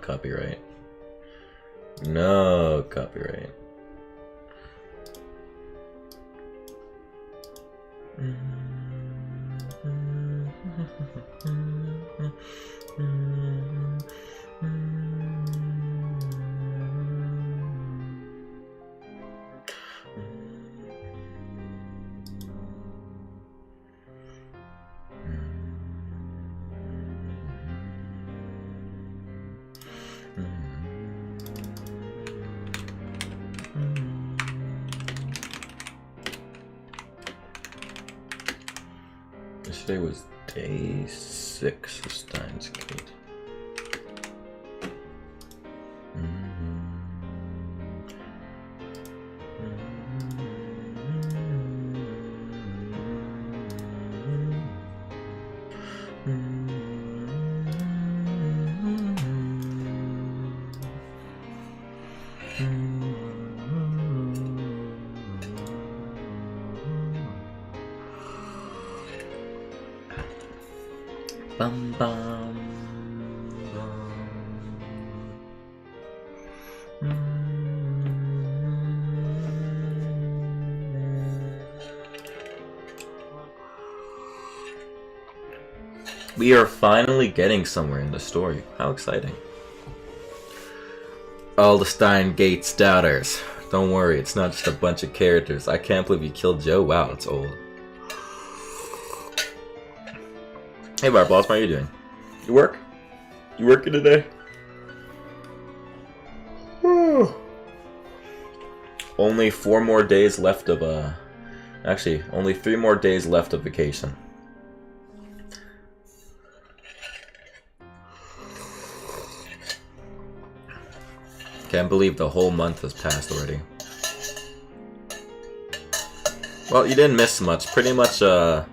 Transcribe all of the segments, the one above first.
copyright. No copyright. Yesterday was day 6 of Stein's Gate. Bum bum We are finally getting somewhere in the story. How exciting. All the Stein Gates doubters. Don't worry, it's not just a bunch of characters. I can't believe you killed Joe. Wow, that's old. Hey Barboss, how are you doing? You work? You working today? Only 4 more days left of actually, only 3 more days left of vacation. Can't believe the whole month has passed already. Well, you didn't miss much. Pretty much, the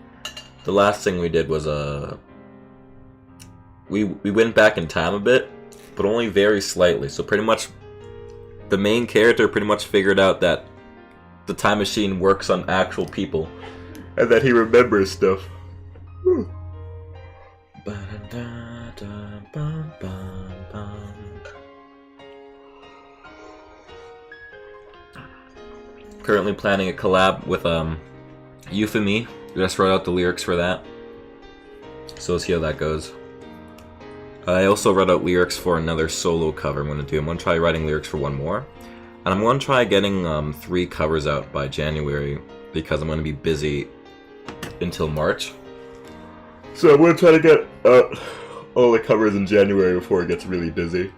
last thing we did was, we went back in time a bit, but only very slightly. So pretty much, the main character pretty much figured out that the time machine works on actual people, and that he remembers stuff. Currently planning a collab with Euphemy. Just wrote out the lyrics for that, so we'll see how that goes. I also wrote out lyrics for another solo cover I'm going to do. I'm going to try writing lyrics for one more, and I'm going to try getting 3 covers out by January, because I'm going to be busy until March. So I'm going to try to get out all the covers in January before it gets really busy.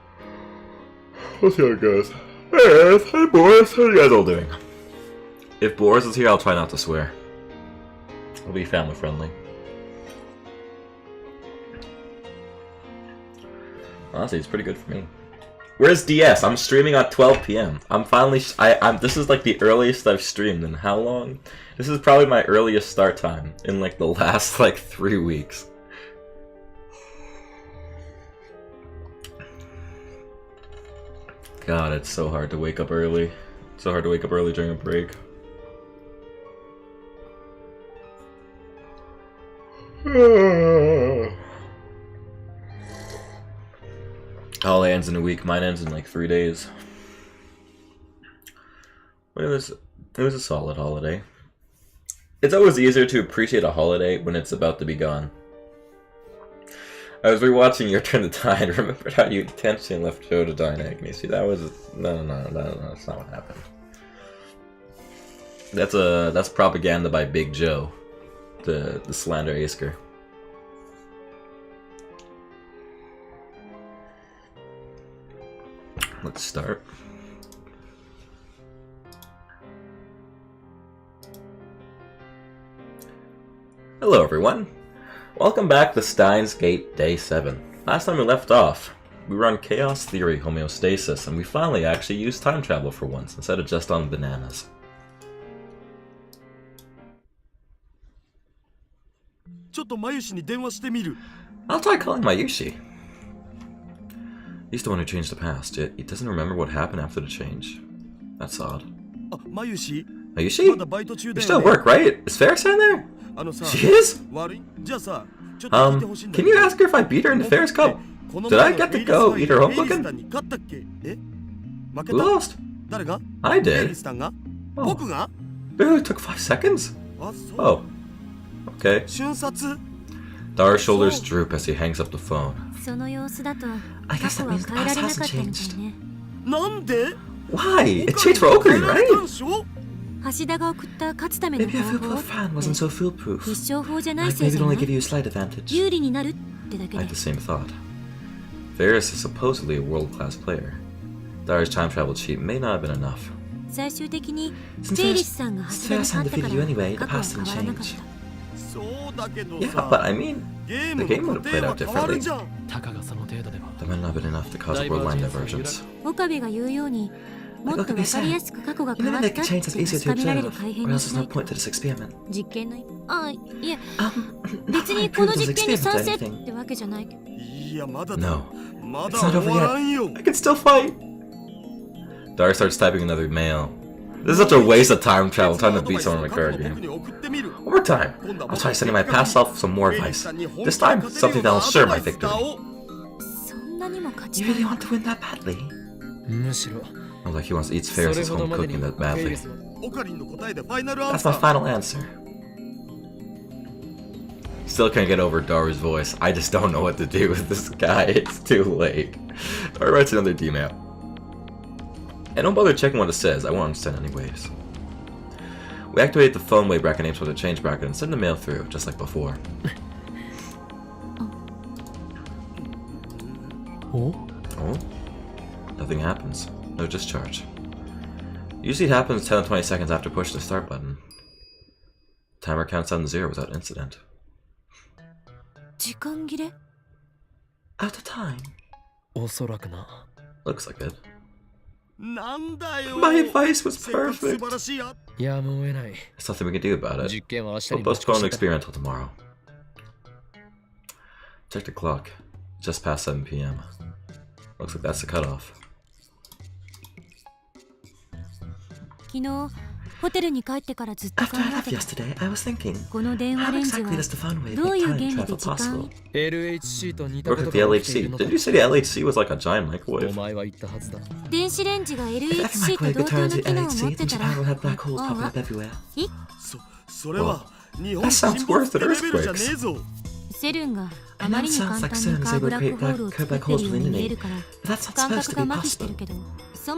We'll see how it goes. Hey, hi Boris, how are you guys all doing? If Boris is here, I'll try not to swear. It'll be family friendly. Honestly, it's pretty good for me. Where's DS? I'm streaming at 12 PM. I'm finally. This is like the earliest I've streamed in how long? This is probably my earliest start time in like the last like 3 weeks. God, it's so hard to wake up early. It's so hard to wake up early during a break. Holiday ends in a week. Mine ends in like 3 days. But it was a solid holiday. It's always easier to appreciate a holiday when it's about to be gone. I was rewatching Your Turn to Die and remembered how you intentionally left Joe to die in agony. See, that was no, that's not what happened. That's propaganda by Big Joe, the slander Asker. Let's start. Hello everyone. Welcome back to Stein's Gate Day 7. Last time we left off, we were on Chaos Theory Homeostasis, and we finally actually used time travel for once, instead of just on bananas. I'll try calling Mayushi. He's the one who changed the past, yet he doesn't remember what happened after the change. That's odd. Mayushi? You're still at work, right? Is Ferris in there? She is? Can you ask her if I beat her in the Ferris Cup? Did I get to go eat her home cooking? Who lost? I did. Oh. Barely took 5 seconds? Oh. Okay. Dara's shoulders droop as he hangs up the phone. I guess that means the past hasn't changed. Why? It changed for Ocarina, right? Maybe a foolproof fan wasn't so foolproof. Like maybe it'd only give you a slight advantage. I had the same thought. Varus is supposedly a world-class player. Dara's time travel cheat may not have been enough. Since Varus defeated you anyway, the past didn't change. Yeah, but I mean, the game would have played out differently. That might not have been enough to cause a world-line divergence. Like Okabe said, you never make a change that's easier to observe, or else there's no point to this experiment. Why prove those experiments or anything? No, it's not over yet. I can still fight! Dara starts typing another mail. This is such a waste of time travel, trying to beat someone in the current game. One more time, I'll try sending my past self some more advice. This time, something that'll assure my victory. You really want to win that badly? Oh, like he wants to eat Ferris' home cooking that badly. That's my final answer. Still can't get over Dara's voice. I just don't know what to do with this guy. It's too late. Dara writes another D-map. And don't bother checking what it says. I won't understand anyways. We activate the phone wave bracket names for the change bracket and send the mail through, just like before. Oh? Nothing happens. No discharge. Usually it happens 10 to 20 seconds after pushing the start button. Timer counts down to 0 without incident. Out of time. Looks like it. My advice was perfect. There's nothing we can do about it. We'll postpone the experiment until tomorrow. Check the clock. Just past 7 PM. Looks like that's the cutoff. After I left yesterday, I was thinking, how exactly does the phone wave make time travel possible? Work with the LHC. Didn't you say the LHC was like a giant microwave? If every microwave could turn into LHC, then Japan will have black holes popping up everywhere. Well, that sounds worse than earthquakes. I know it sounds like CERN is able to create black holes from illuminate, but that's not supposed to be possible. You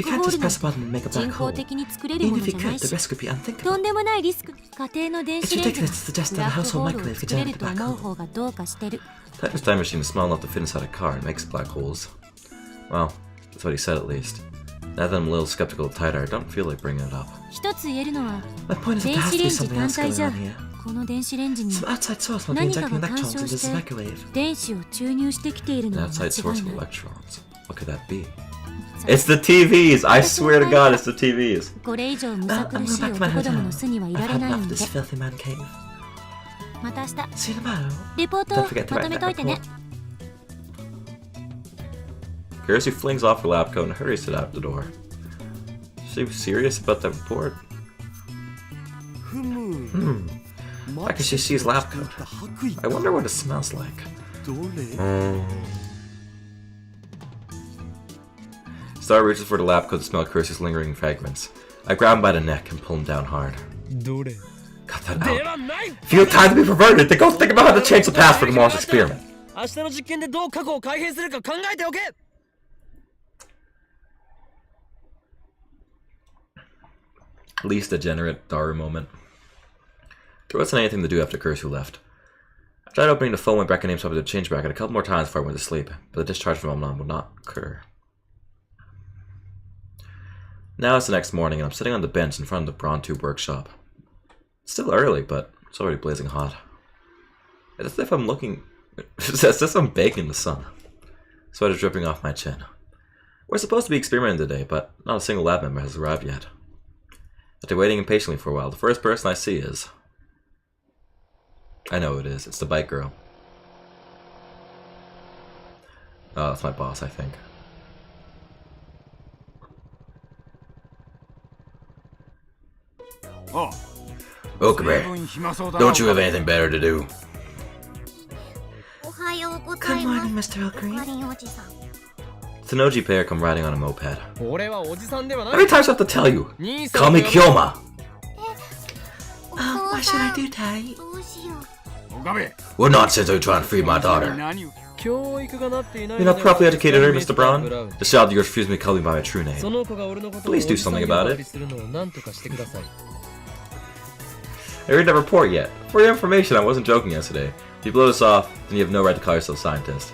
can't just press a button and make a black hole. Even if you could, the risk would be unthinkable. It's ridiculous to suggest that a household microwave could generate a black hole. Tiger's time machine is small enough to fit inside a car and makes black holes. Well, that's what he said at least. Now that I'm a little skeptical of Tidar, I don't feel like bringing it up. My point is that there has to be something else going on here. Some outside source might be injecting electrons into this microwave. An outside source of electrons. What could that be? It's the TVs! I swear to God, it's the TVs! I'm going back to my hotel. I've had enough of this filthy man cave. See you tomorrow. Don't forget to write that report. Kirsi flings off her lab coat and hurries out the door. Is she serious about that report? I can see she's lab coat. I wonder what it smells like. Star reaches for the lab coat to smell Kirsi's lingering fragments. I grab him by the neck and pull him down hard. Cut that out. If you have time to be perverted, then go think about how to change the past for tomorrow's experiment. Least degenerate Daru moment. There wasn't anything to do after Kirsu left. I tried opening the phone with bracket names up to the change bracket a couple more times before I went to sleep, but the discharge phenomenon would not occur. Now it's the next morning and I'm sitting on the bench in front of the Braun Tube workshop. It's still early, but it's already blazing hot. It's as if I'm looking... it's as if I'm baking in the sun. Sweat is dripping off my chin. We're supposed to be experimenting today, but not a single lab member has arrived yet. After waiting impatiently for a while, the first person I see is... I know who it is. It's the bike girl. Oh, that's my boss, I think. Okabe, don't you have anything better to do? Come morning, Mr. O'Green. It's an OG player come riding on a moped. 俺はおじさんではない How many times do I have to tell you? 兄さん Call me Kyoma! What should I do, Daddy? What nonsense are you trying to free my daughter? 教育がなっていない You're not properly educated her, Mr. Braun? The child of yours refused me to call me by my true name. その子が俺のことを Please do something about it. するのを何とかしてください I read that report yet. For your information, I wasn't joking yesterday. If you blow this off, then you have no right to call yourself a scientist.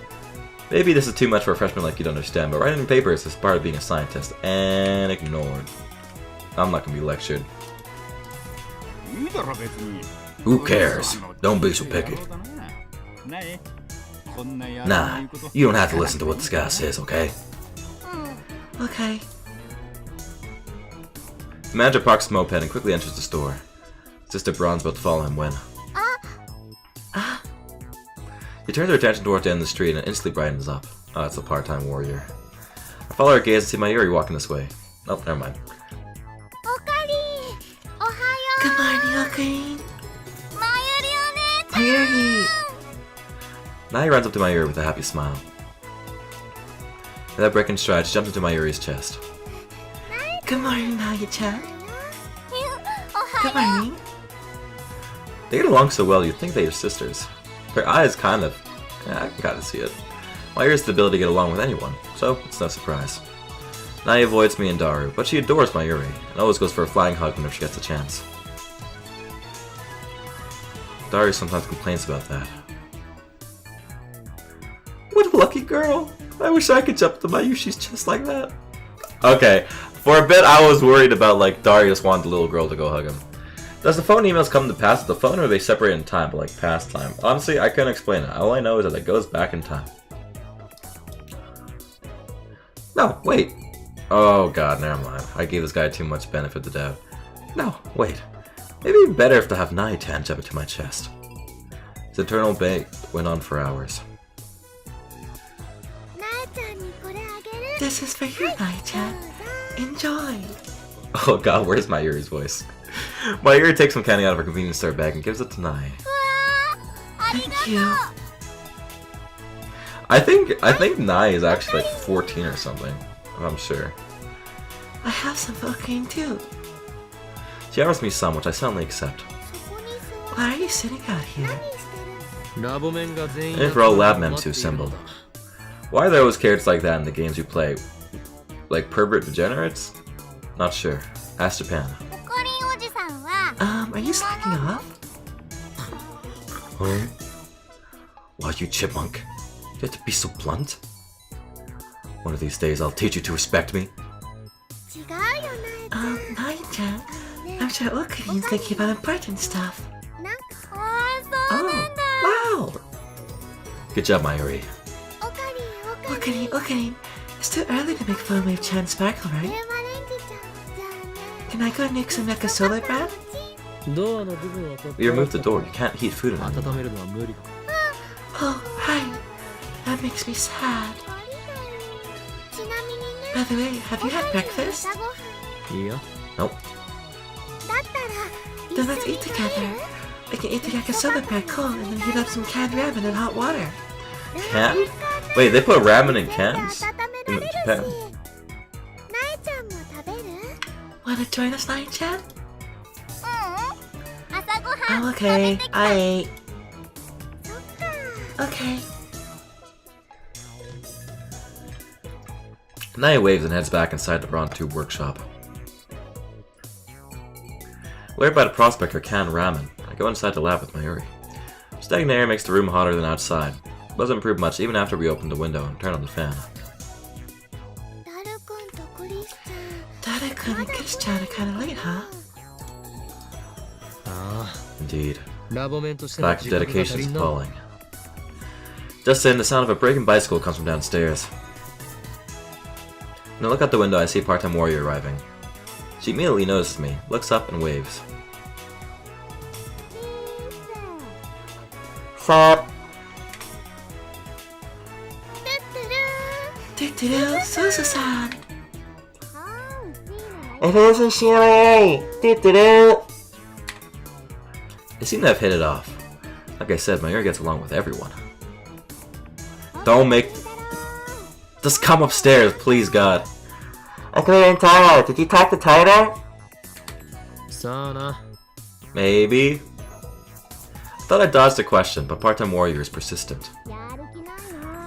Maybe this is too much for a freshman like you to understand, but writing papers is part of being a scientist, and ignored. I'm not gonna be lectured. Who cares? Don't be so picky. Nah, you don't have to listen to what this guy says, okay? Okay. The manager parks the moped and quickly enters the store. Sister Braun's about to follow him when... He turns her attention towards the end of the street and instantly brightens up. Oh, it's a part-time warrior. I follow her gaze and see Mayuri walking this way. Oh, never mind. Good morning, O'Green. Mayuri. Nai runs up to Mayuri with a happy smile. Without breaking stride, she jumps into Mayuri's chest. Good morning, Naya-chan. Good morning. They get along so well, you'd think they're sisters. Her eyes kind of... I can kind of see it. Mayuri has the ability to get along with anyone, so it's no surprise. Nai avoids me and Daru, but she adores Mayuri, and always goes for a flying hug whenever she gets a chance. Daru sometimes complains about that. What a lucky girl! I wish I could jump to Mayushi's chest like that. Okay, for a bit I was worried about like Darius wanted the little girl to go hug him. Does the phone emails come to pass with the phone or are they separate in time, but like past time? Honestly, I couldn't explain it. All I know is that it goes back in time. No, wait. Oh god, never mind. I gave this guy too much benefit of the doubt. No, wait. Maybe it'd be better if to have Nai-tan jump into my chest. His eternal debate went on for hours. This is for you, Naya-chan. Enjoy. Oh god, where's Mayuri's voice? Mayuri takes some candy out of her convenience store bag and gives it to Nai. Thank you. I think Nai is actually like 14 or something. I'm sure. I have some for O'Green too. She offers me some, which I suddenly accept. Why are you sitting out here? And for all lab members who assembled. Why are there always characters like that in the games you play? Like pervert degenerates? Not sure. Ask Japan. Are you slacking off? Huh? Why, you chipmunk? You have to be so blunt? One of these days I'll teach you to respect me. Naya-chan, I'm sure O'Green's thinking about important stuff. Oh, wow! Good job, Mayuri. O'Green, it's too early to make Phone Wave Chan sparkle, right? Can I go nuke some like a solar brand? We removed the door. You can't heat food in it. Oh, hi. That makes me sad. By the way, have you had breakfast? Nope. Then let's eat together. We can eat the yakisoba bread cold and then heat up some canned ramen in hot water. Can? Wait, they put ramen in cans? In Japan? Wanna join us, Nai-chan? Oh, okay. I ate. Okay. Nai waves and heads back inside the Braun Tube workshop. Lured by the prospect for canned ramen, I go inside the lab with Mayuri. Stagnant air makes the room hotter than outside. It doesn't improve much even after we open the window and turn on the fan. Dada-kun and Kiss-chan are kinda late, huh? Indeed. Lack of dedication is appalling. Just then, the sound of a breaking bicycle comes from downstairs. When I look out the window, I see a part-time warrior arriving. She immediately notices me, looks up, and waves. Sup? Do-do-do, Suzu-san! They seem to have hit it off. Like I said, Mayuri gets along with everyone. Don't make... Just come upstairs, please, God. I couldn't tell. Did you talk to Tyler? さあな。 Maybe. I thought I dodged the question, but part-time warrior is persistent.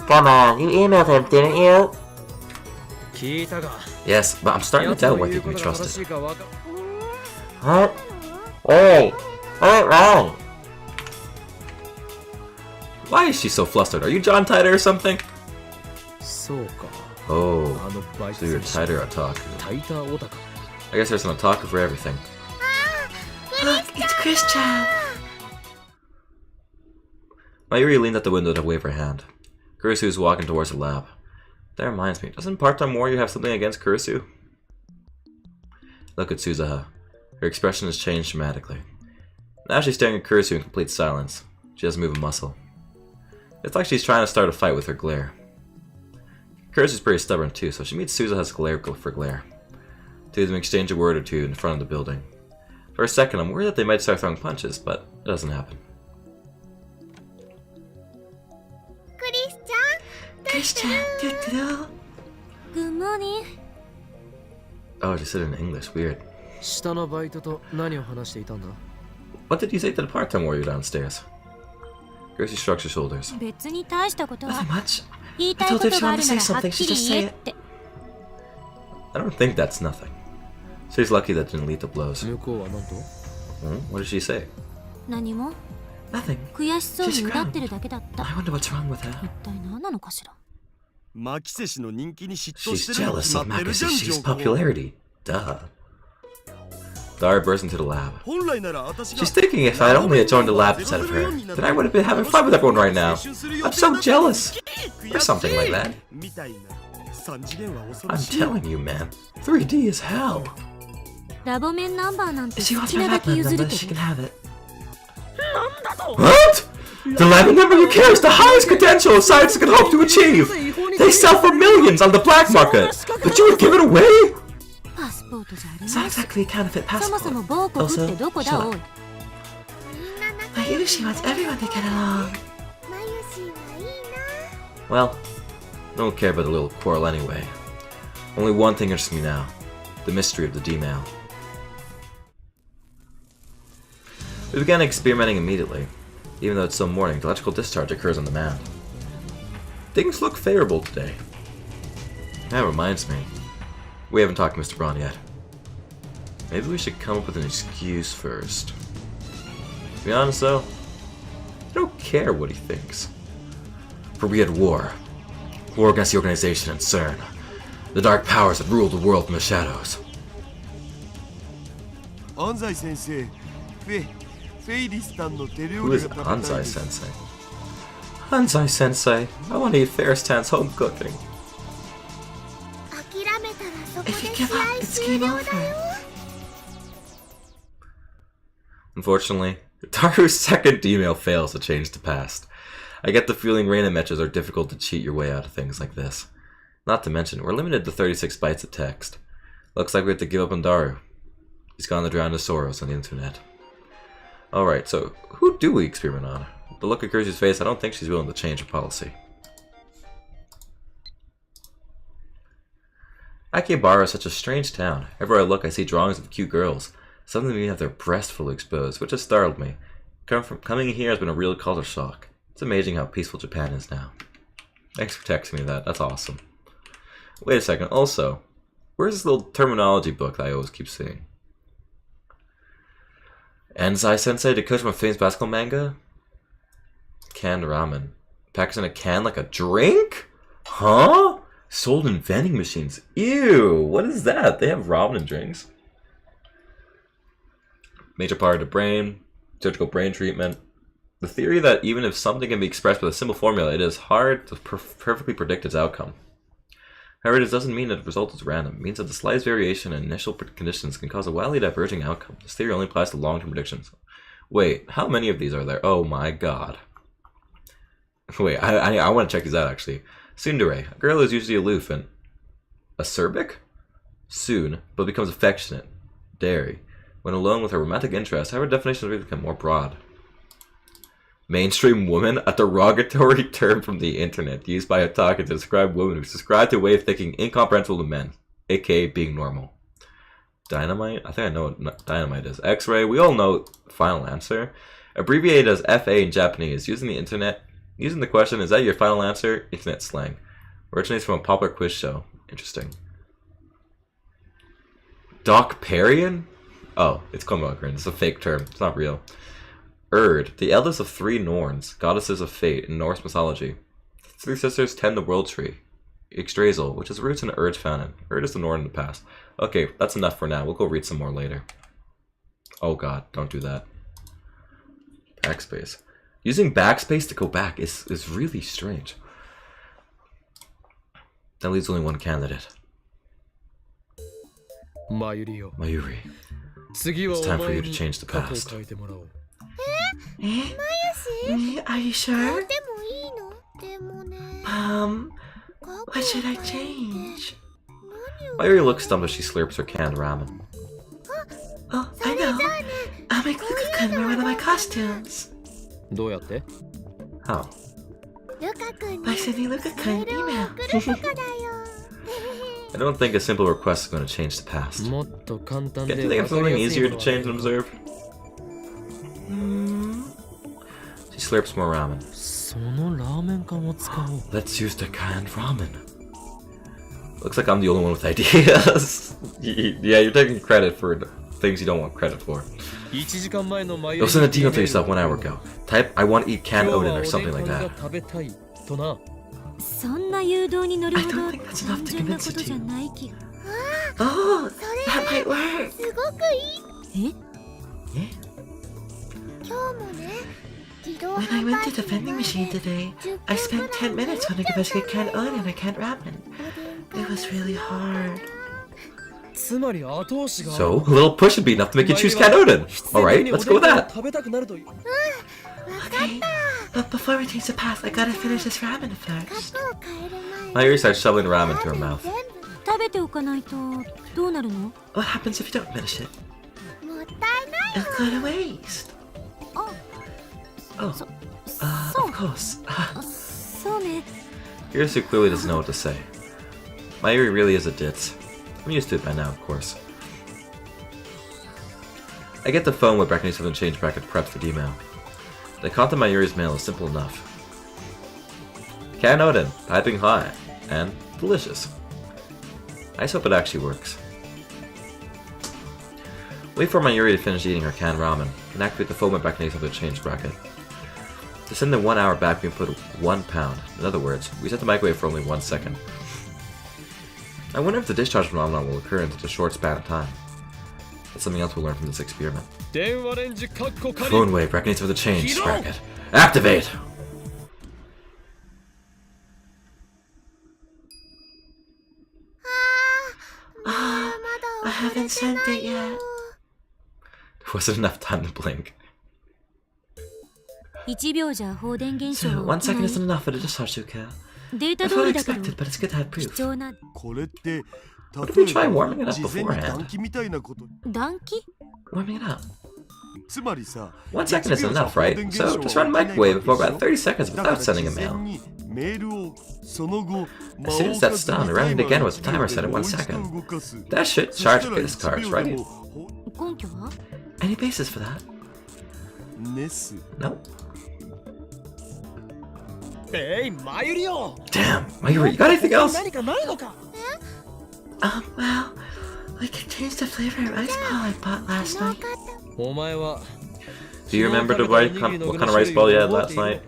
Come on, you emailed him, didn't you? 聞いたが。 Yes, but I'm starting to 奴 doubt の whether 言 you う can こ be とが正し trusted. いかわか What? Wait, what went wrong? Why is she so flustered? Are you John Titor or something? そうか。 Oh, あのバイ so ト you're 選手 Titor otaku. タイターオタク。 I guess there's an otaku for everything. Look, it's Christian. Mayuri leaned at the window to wave her hand. Kurisu was walking towards the lab. That reminds me, doesn't part-time warrior have something against Kurisu? Look at Suzuha. Her expression has changed dramatically. Now she's staring at Kurisu in complete silence. She doesn't move a muscle. It's like she's trying to start a fight with her glare. Kurisu's pretty stubborn too, so she meets Suzuha's glare for glare. Two of them exchange a word or two in front of the building. For a second, I'm worried that they might start throwing punches, but it doesn't happen. Christian, doo-doo-doo. Good morning. Oh, she said it in English. Weird. 下のバイトと何を話していたんだ What did you say to the part-time warrior downstairs? Kurisi shrugs her shoulders. 別に大したことは Nothing much. 言いたいことがあるなら I told her if she wanted to say はっ something, き she'd り just 言 say え it. って I don't think that's nothing. She's lucky that didn't lead to blows. 向こうは何と What did she say? 何も Nothing. 悔しそうにうだってるだけだった I wonder what's wrong with her. 一体何なのかしらマキセ氏の人気に嫉妬 She's してるに決 jealous ま of ってるじゃん Makishi's ジョーコ popularity. Duh. Dara burst into the lab. 本来なら私が She's thinking if I'd only joined the lab instead of her, then I would have been having fun with everyone right now. I'm so jealous. Or something like that. みたいな三次元は恐ろ I'm しい telling you, man. 3D is hell. ラボ面ナンバーなんて If she 好 wants き my なだけ lab 譲 number, るけ she ど can have it. What? The lab number you carry is the highest potential a scientist could hope to achieve. They sell for millions on the black market. But you would give it away? パスポートじゃあり It's ま not せん exactly a counterfeit そもそも passport. 某国ってどこ Also, だ shut おい up. My Yushi wants everyone to get along. Well, I don't care about the little quarrel anyway. Only one thing interests me now. The mystery of the D-mail. We began experimenting immediately. Even though it's still morning, the electrical discharge occurs on demand. Things look favorable today. That reminds me. We haven't talked to Mr. Braun yet. Maybe we should come up with an excuse first. To be honest though, I don't care what he thinks. For we had war. War against the organization and CERN. The dark powers that rule the world from the shadows. 安西先生フェイリスタンの手料 Who 理 is が食べたい Hansai です Sensei? Hansai Sensei, I want to eat Ferris-tan's home cooking. If you give up, it's game over. Unfortunately, Taru's second email fails to change the past. I get the feeling Reina matches are difficult to cheat your way out of things like this. Not to mention, we're limited to 36 bytes of text. Looks like we have to give up on Daru. He's gone to drown his sorrows on the internet. Alright, so who do we experiment on? The look at Kurisu's face, I don't think she's willing to change her policy. Akihabara is such a strange town. Everywhere I look, I see drawings of cute girls. Some of them even have their breasts fully exposed, which has startled me. Coming here has been a real culture shock. It's amazing how peaceful Japan is now. Thanks for texting me that. That's awesome. Wait a second. Also, where's this little terminology book that I always keep seeing? Enzai Sensei, did coach my famous basketball manga? Canned ramen. Packaged in a can like a drink? Huh? Sold in vending machines. Ew, what is that? They have ramen and drinks. Major part of the brain, surgical brain treatment. The theory that even if something can be expressed with a simple formula, it is hard to perfectly predict its outcome. However, this doesn't mean that the result is random. It means that the slightest variation in initial conditions can cause a wildly diverging outcome. This theory only applies to long-term predictions. Wait, how many of these are there? Oh my god. Wait, I want to check these out, actually. Tsundere, a girl who is usually aloof and acerbic? Soon, but becomes affectionate. Dairy. When alone with her romantic interest, however, definitions really become more broad. Mainstream woman, a derogatory term from the internet used by otaku to describe women who subscribe to a way of thinking incomprehensible to men, aka being normal. Dynamite? I think I know what dynamite is. X-ray, we all know final answer. Abbreviated as FA in Japanese. Using the internet, using the question, is that your final answer? Internet slang. Originates from a popular quiz show. Interesting. Doc Parian? Oh, it's Komogan. It's a fake term. It's not real. Urd, the eldest of 3 Norns, goddesses of fate in Norse mythology. 3 sisters tend the world tree. Yggdrasil, which is roots in Urd's fountain. Urd is the Norn in the past. Okay, that's enough for now. We'll go read some more later. Oh god, don't do that. Backspace. Using backspace to go back is really strange. That leaves only one candidate. Mayuri. Mayuri. It's time for you to change the past. Are you sure? What should I change? Mayuri looks stumped as she slurps her canned ramen. Oh, I know. I'll make Luka-kun wear one of my costumes. How? By sending Luka-kun an email. I don't think a simple request is going to change the past. Can't you think of something easier to change and observe? She slurps more ramen. Let's use the canned ramen. Looks like I'm the only one with ideas. Yeah, you're taking credit for things you don't want credit for. You'll send a email to yourself 1 hour ago. Type, I want to eat canned odin or something like that. I don't think that's enough to convince her to. Oh, that might work. When I went to the vending machine today, I spent 10 minutes wanting to investigate canned odin and canned ramen. It was really hard. So, a little push would be enough to make you choose canned odin. Alright, let's go with that. Okay, but before we change the past, I gotta finish this ramen first. Mayuri starts shoveling ramen to her mouth. What happens if you don't finish it? It'll go to waste. Oh, of course. Hirasu clearly doesn't know what to say. Mayuri really is a ditz. I'm used to it by now, of course. I get the phone where Beck needs something change bracket preps the email. The content of Mayuri's mail is simple enough. Canned odin, piping hot, and delicious. I just hope it actually works. Wait for Mayuri to finish eating her canned ramen, and activate the phone where Beck needs something change bracket. To send the 1 hour back, we input 1 pound. In other words, we set the microwave for only 1 second. I wonder if the discharge phenomenon will occur in such a short span of time. That's something else we'll learn from this experiment. Phone wave resonates with the change bracket. Activate! I haven't sent it yet. There wasn't enough time to blink. 1秒じゃ放電現象 So, を 1 second 行 isn't い enough for the discharge to occur. データ That's 通 what I りだけど expected, but it's good to have 貴 proof. 重な これって例 What if we try え warming it ば up 事前に beforehand? 暖気みたいなこと 暖気 Warming it up. つまりさ 1 second is enough, right? So just run microwave for about 30 seconds だから without sending a 事前 mail. にメールをその後 As soon as that's done, run it again with the timer set at 1 second. That should charge base cards, right? 根拠は Any basis for that? ネス Nope. マユリよ Damn, Mayuri, you got anything else? 何かないのか Well, we can change the flavor of ice ball I bought last night. お前は Do you remember the what kind of rice ball you had last night?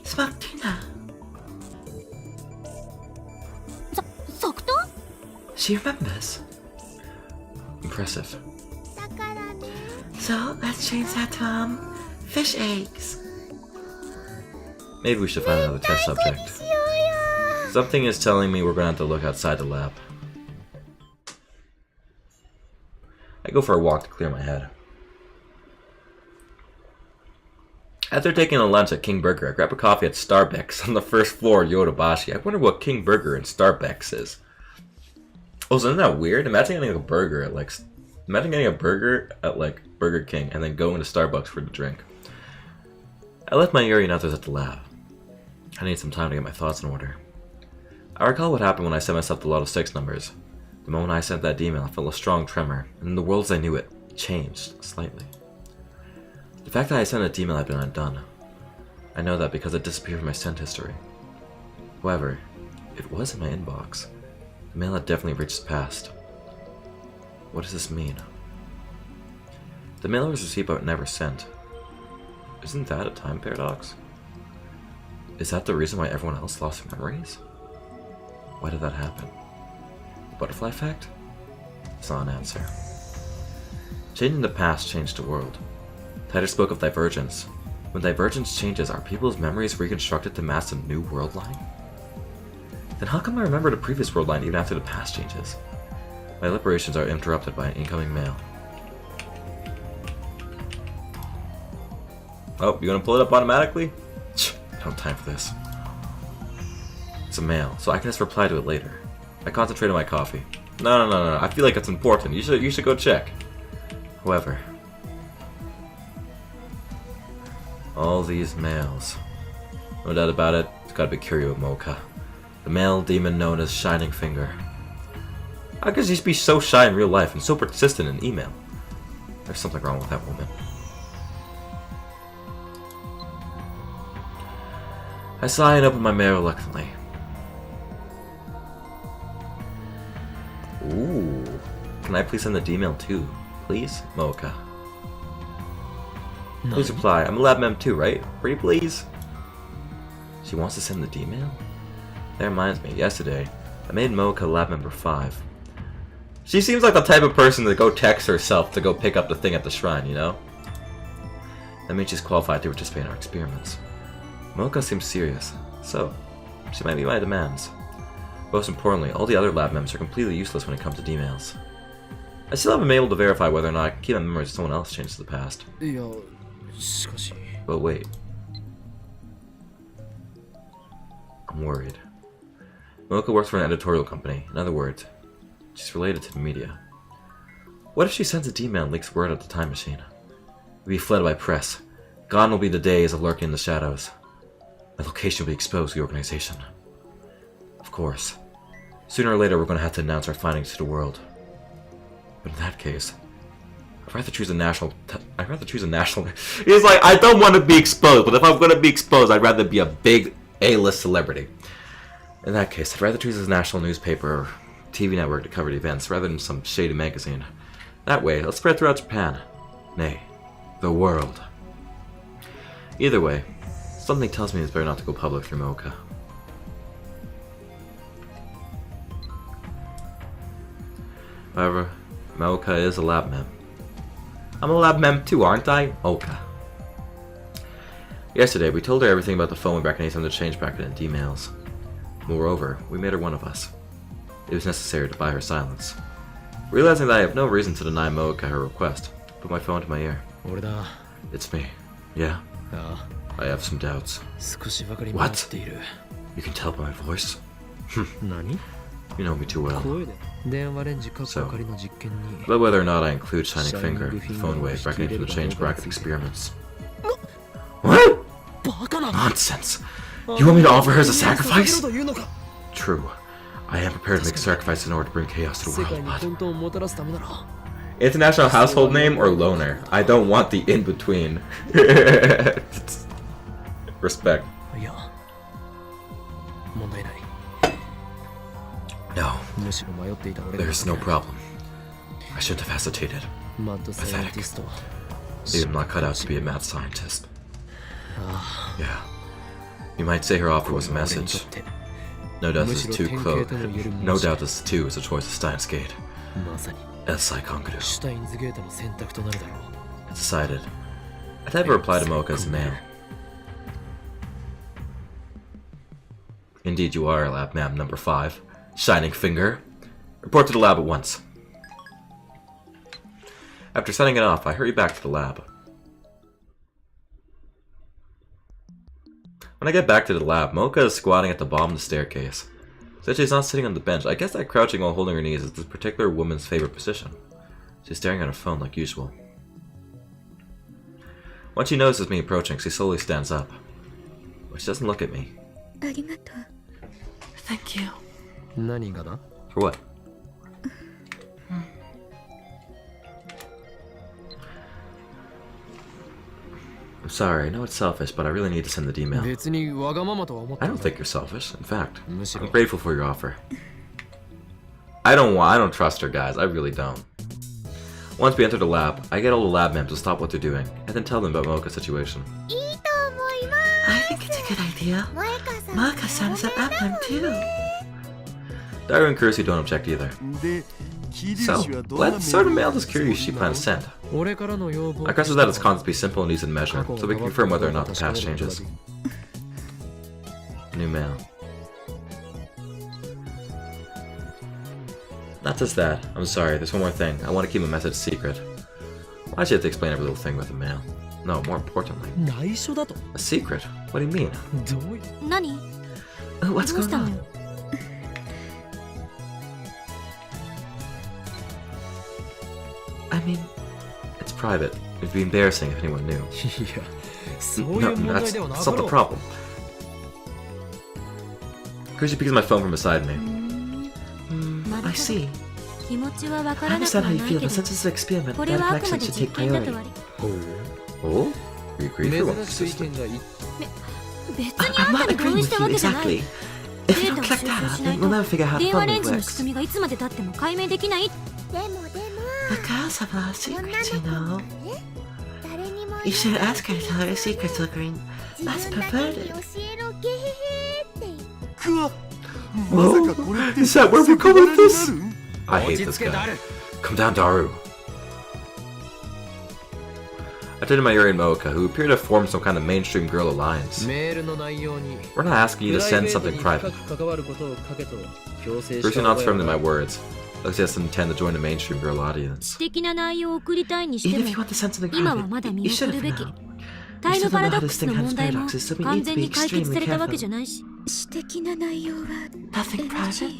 Smoked tuna. 即答 She remembers. Impressive. So, let's change that to, fish eggs. Maybe we should find another test subject. Something is telling me we're gonna have to look outside the lab. I go for a walk to clear my head. After taking a lunch at King Burger, I grab a coffee at Starbucks on the first floor of Yodobashi. I wonder what King Burger and Starbucks is. Oh, isn't that weird? Imagine getting a burger at Burger King and then going to Starbucks for the drink. I left my eerie others at the lab. I need some time to get my thoughts in order. I recall what happened when I sent myself the lot of 6 numbers. The moment I sent that email, I felt a strong tremor, and in the world as I knew it, changed slightly. The fact that I sent that email had been undone. I know that because it disappeared from my sent history. However, it was in my inbox. The mail had definitely reached its past. What does this mean? The mail was received but never sent. Isn't that a time paradox? Is that the reason why everyone else lost their memories? Why did that happen? The butterfly effect? It's not an answer. Changing the past changed the world. Titor spoke of divergence. When divergence changes, are people's memories reconstructed to match a new world line? Then how come I remember the previous world line even after the past changes? My liberations are interrupted by an incoming mail. Oh, you gonna pull it up automatically? I don't have time for this. It's a mail, so I can just reply to it later. I concentrate on my coffee. No. I feel like it's important. You should go check. However, all these mails. No doubt about it, it's gotta be Kiryu Mocha. The male demon known as Shining Finger. How could she be so shy in real life and so persistent in email? There's something wrong with that woman. I sigh and open my mail reluctantly. Ooh. Can I please send the email too? Please? Mocha. Please reply. I'm a lab mem too, right? Pretty please? She wants to send the D-mail? That reminds me, yesterday, I made Mocha lab member 5. She seems like the type of person to go text herself to go pick up the thing at the shrine, you know? That means she's qualified to participate in our experiments. Mocha seems serious, so she might meet my demands. Most importantly, all the other lab members are completely useless when it comes to D-mails. I still haven't been able to verify whether or not I can keep my memories if someone else changes the past. But wait. I'm worried. Mocha works for an editorial company. In other words, she's related to the media. What if she sends a D-mail and leaks word at the time machine? We'll be flooded by press. Gone will be the days of lurking in the shadows. My location will be exposed to the organization. Of course. Sooner or later we're going to have to announce our findings to the world. But in that case, I'd rather choose a national... He's like, I don't want to be exposed, but if I'm going to be exposed, I'd rather be a big A-list celebrity. In that case, I'd rather choose a national newspaper or TV network to cover the events rather than some shady magazine. That way, it'll spread throughout Japan. Nay, the world. Either way, something tells me it's better not to go public through Mocha. However, Mocha is a lab mem. I'm a lab mem too, aren't I? Mocha. Yesterday, we told her everything about the phone back anytime the change bracket and D-mails. Moreover, we made her one of us. It was necessary to buy her silence. Realizing that I have no reason to deny Mocha her request, I put my phone to my ear. It's me. Yeah? I have some doubts. What? You can tell by my voice? You know me too well. So, about whether or not I include Shining Finger, the phone wave, reckoning for the change bracket experiments. What? Nonsense! You want me to offer her as a sacrifice? True. I am prepared to make a sacrifice in order to bring chaos to the world, but... International household name or loner? I don't want the in-between. Respect. No. There's no problem. I shouldn't have hesitated. Pathetic. Maybe I'm not cut out to be a mad scientist. Yeah. You might say her offer was a message. No doubt this too is a choice of Stein's gate. It's decided. I'd have a reply to Mocha's mail. Indeed you are, lab ma'am number 5. Shining Finger. Report to the lab at once. After setting it off, I hurry back to the lab. When I get back to the lab, Mocha is squatting at the bottom of the staircase. Said she's not sitting on the bench. I guess that crouching while holding her knees is this particular woman's favorite position. She's staring at her phone like usual. Once she notices me approaching, she slowly stands up. But she doesn't look at me. ありがとう Thank you. 何がだ For what? I'm sorry, I know it's selfish, but I really need to send the email. 別にわがままとは思って I ない don't think you're selfish. In fact, むしろ I'm grateful for your offer. I don't trust her, guys. I really don't. Once we enter the lab, I get all the lab members to stop what they're doing, and then tell them about Mocha's situation. いいと思いま I think it's a good idea. す萌香さん Mocha-san is an admin too. Daru and Kursu don't object either. で桐 So, 生はどんな let's sort of mail this Kiryu she plans to send. 俺からの要望 I trust that its content be simple and easy to measure, so we can confirm whether or not the past changes. New mail. Not just that. I'm sorry, there's one more thing. I want to keep my message secret. Why should you have to explain every little thing with the mail? No, more importantly. 内緒だと A secret? What do you mean? どういう何 What's どうし going たの on? よ I mean, It's private. It'd be embarrassing if anyone knew. いやそういう No, 問 that's, 題ではな that's か not ろ the う problem. Kursu picks my phone from beside me. I see. 気持ちはわか I らなく understand は how な you い feel, け but ど since it's an experiment, これ data はあくま collection で should 実 take 験だと priority. 悪い Oh? We agree for 珍 once, しい意 sister. 見じゃい別に I'm あんた not に同 agreeing 意した with わ you けじゃない exactly. デ If you ー don't タを collect 収集 data, しな then い we'll と never figure out how 電話 the レ funding ンジの works. 仕組みがいつまでたっても解明できない The girls have a lot of secrets, you know. You should ask her to tell her secrets, Lagrin. That's perverted. くわまさかこれって Is that where we go with this? になる I 落 hate ち this 着け guy. だる Come down, Daru. I turned to Mayuri and Mocha, who appear to have formed some kind of mainstream girl alliance. メールの内容に We're not asking you to プライ send ベート something に深 private. く関わることを書けと強制し Kursu た nods 覚 firmly え my は words. Looks he doesn't intend to join a mainstream girl audience. 素敵な内容を送りたいにして Even も if you want to send something 今はまだ private, 見 you 送 should る have べき known. タイム You パ still ラ don't ド know how ッ to クス distinguish の問題も paradoxes, so we 完 need to 全 be に解決 extremely されたわけ careful. じゃないし私的な内容は Nothing private?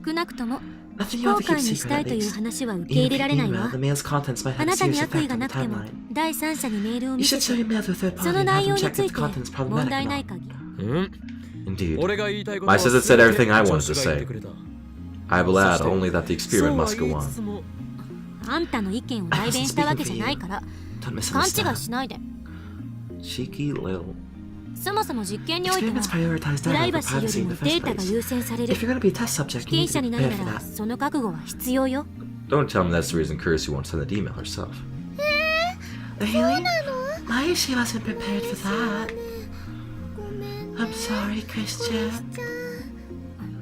少なくとも Nothing you 後 want to keep 悔にし secret たい at という least. 話は受け入 Even れ if ら you れない email, わ the mail's contents might あ have な a たに serious 悪意 effect が on な the くても timeline. 第三者にメールを You 見せ should て share your mail to a third そ party の and 内 have 容 them に check つ if い the て content's 問 problematic 題 or ない not. 限りうん Indeed. 俺が言いたいこと My は sister said everything I wanted to 女子が言って say. くれた I will add only that the そう experiment は must 言 go いつつ on. もあんたの意見を代弁したわけじゃないから Don't 勘違い misunderstand. しないで Cheeky Lil. そもそも実験においては Experiments prioritize プラ data イ over バシーよ privacy り in も the デ first ータが place. 優先される If you're gonna be a test subject, 被 you 験 need 者 to に be なる prepared な for ら that. その覚悟は必要よ Don't tell me that's the reason Kursu won't send that email herself. Really? Why she wasn't prepared for that? I'm sorry, Christian.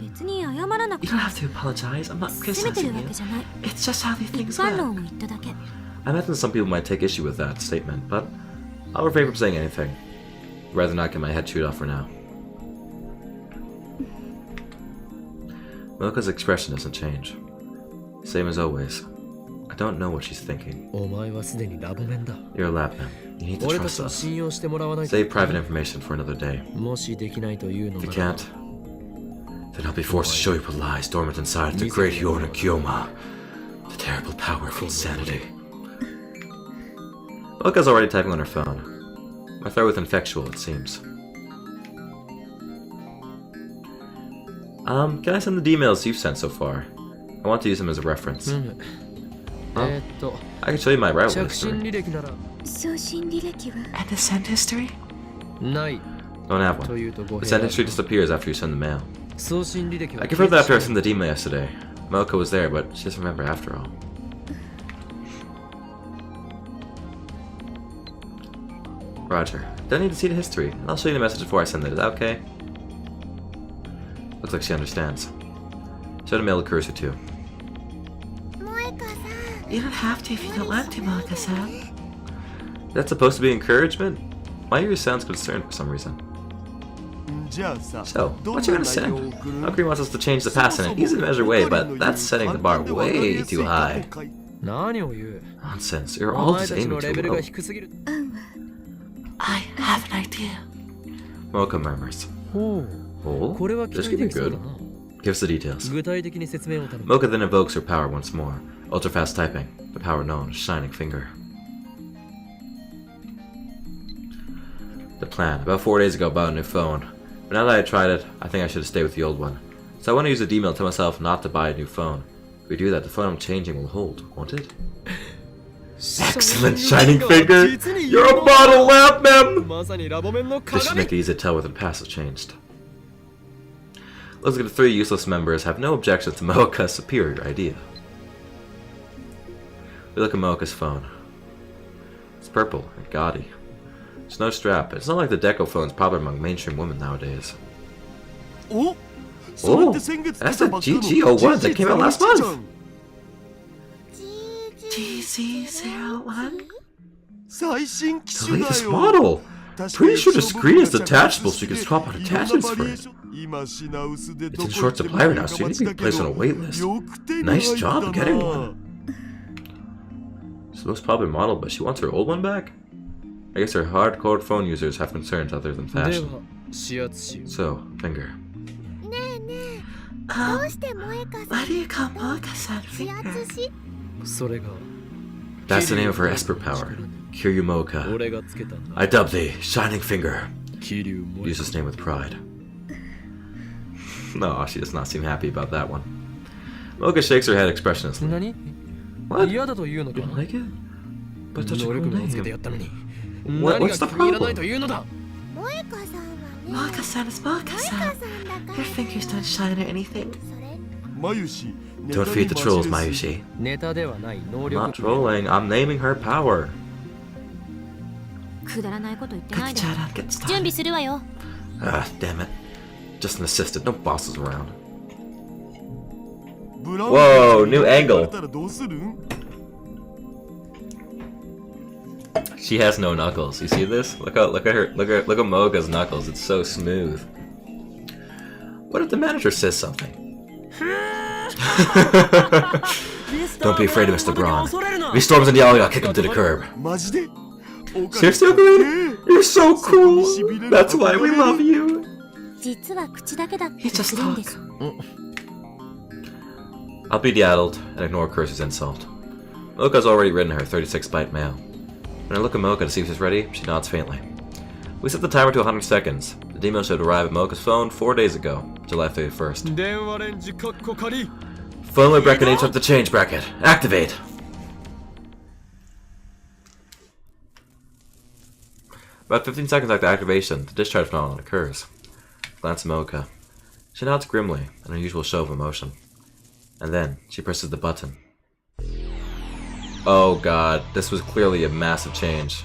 別に謝らなく You て don't も have to apologize. I'm not 責めて criticizing るわ you. けじゃない It's just how these 一 things 般論 work. を言っただけ I imagine some people might take issue with that statement, but I'll refrain from saying anything. Rather not get my head chewed off for now. Mocha's expression doesn't change. Same as always. I don't know what she's thinking. お前はすでにラボメンだ You're a lab man. You need to 俺た trust ちは us. 信用してもらわないと Save private information for another day. もしできないというの If you なら can't, then I'll be forced to show you what lies dormant inside the great Yorna Kyoma. The terrible power of insanity. Mocha's already typing on her phone. My throat with infectual, it seems. Can I send the emails you've sent so far? I want to use them as a reference. と I can show you my rival 着信 history. 履歴なら送信履歴は And the send history? ない Don't have と one. いうと語 The 弊 send が history disappears after you send the mail. 送信履歴は I confirmed that after I sent the email yesterday. Mocha was there, but she doesn't remember after all. Roger. Don't need to see the history. I'll show you the message before I send it. Is that okay? Looks like she understands. Show the mail to Kursu too. You don't have to if you don't want to, Mocha-san. Is that supposed to be encouragement? My ear sounds concerned for some reason. じゃあさ So, どん what you な gonna 内容を send? 送る Mercury wants us to change the past in an easy to measure way, but that's setting the bar way too high. 何を言う Nonsense. You're お all 前 just たち aiming のレベ too ルが low. 低すぎる I have an idea. Mocha murmurs. ほう Oh, これは期 this 待 could で be きそうだ good. な Give us the details. 具体的に説明を頼む Mocha then invokes her power once more. Ultra fast typing, the power known as Shining Finger. plan. About 4 days ago, I bought a new phone. But now that I tried it, I think I should have stayed with the old one. So I want to use the email to tell myself not to buy a new phone. If we do that, the phone I'm changing will hold, won't it? Excellent, Shining Finger! You're a model lab mem! This should make it easy to tell whether the past has changed. Looks like the 3 useless members have no objections to Mooka's superior idea. We look at Mooka's phone. It's purple and gaudy. There's no strap. It's not like the Deco phones popular among mainstream women nowadays. Oh, that's the GG01 that came out last month! GZ01? The latest model! Pretty sure the screen is detachable so you can swap out attachments for it. It's in short supply right now, so you need to be placed on a wait list. Nice job getting one. It's the most popular model, but she wants her old one back? I guess her hardcore phone users have concerns other than fashion. So, Finger. Why do you call Mooka-san Finger? That's the name of her Esper power, Kiryu Mooka. I dub thee Shining Finger. Use this name with pride. No, she does not seem happy about that one. Mooka shakes her head expressionlessly. What? You don't like it? But it's such a cool name. What's the problem? Mooka-san is Mooka-san. Your fingers don't shine or anything. Don't feed the trolls, Mayushi. I'm not trolling, I'm naming her power. くだらないこと言ってない Good で job, I'll get 準 started. 備するわよ Ah, damn it. Just an assistant, no bosses around. Whoa, new angle. She has no knuckles. You see this? Look at Mooka's knuckles. It's so smooth. What if the manager says something? Don't be afraid of Mr. Braun. If he storms into yelling, I'll kick him to the curb. Seriously, Uncle? You're so cool. That's why we love you. 実は口だけだって He just 言ってるんです I'll be daddled and ignore Curse's insult. Mooka's already written her 36-byte mail. When I look at Mooka to see if she's ready, she nods faintly. We set the timer to 100 seconds. The demo should arrive at Mooka's phone 4 days ago, July 31st. Phone with bracket needs up the change bracket. Activate! About 15 seconds after activation, the discharge phenomenon occurs. Glance at Mooka. She nods grimly, an unusual show of emotion. And then, she presses the button. Oh god, this was clearly a massive change.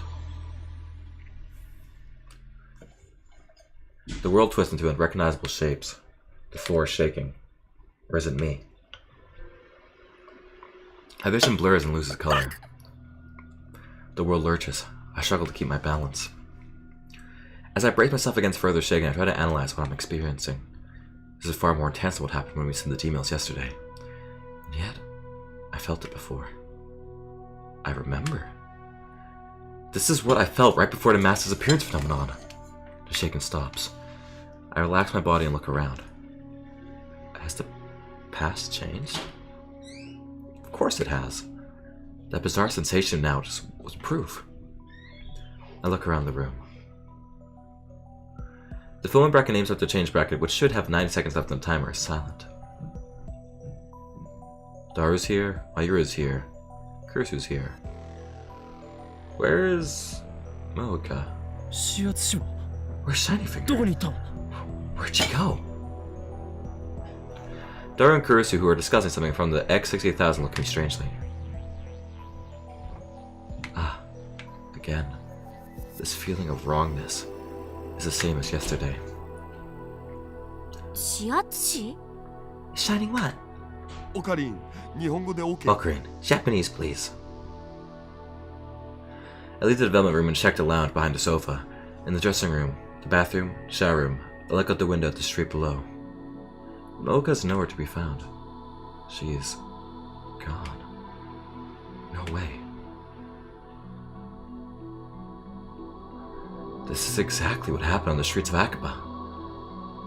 The world twists into unrecognizable shapes. The floor is shaking. Or is it me? My vision blurs and loses color. The world lurches. I struggle to keep my balance. As I brace myself against further shaking, I try to analyze what I'm experiencing. This is far more intense than what happened when we sent the emails yesterday. And yet, I felt it before. I remember. This is what I felt right before the mass disappearance phenomenon. The shaking stops. I relax my body and look around. Has the past changed? Of course it has. That bizarre sensation now just was proof. I look around the room. The fill-in bracket names up the change bracket, which should have 90 seconds left on the timer, is silent. Daru's here, Mayura's here, Kursu's here. Where is Mooka? Where's Shiny Finger? Where'd she go? Daru and Kursu, who are discussing something from the X68000, look at me strangely. Ah, again. This feeling of wrongness is the same as yesterday. Shiatsu? Shining what? Ocarine, Japanese, please. I leave the development room and check the lounge behind the sofa. In the dressing room, the bathroom, shower room, I look out the window at the street below. Mooka's nowhere to be found. She is gone. No way. This is exactly what happened on the streets of Akaba.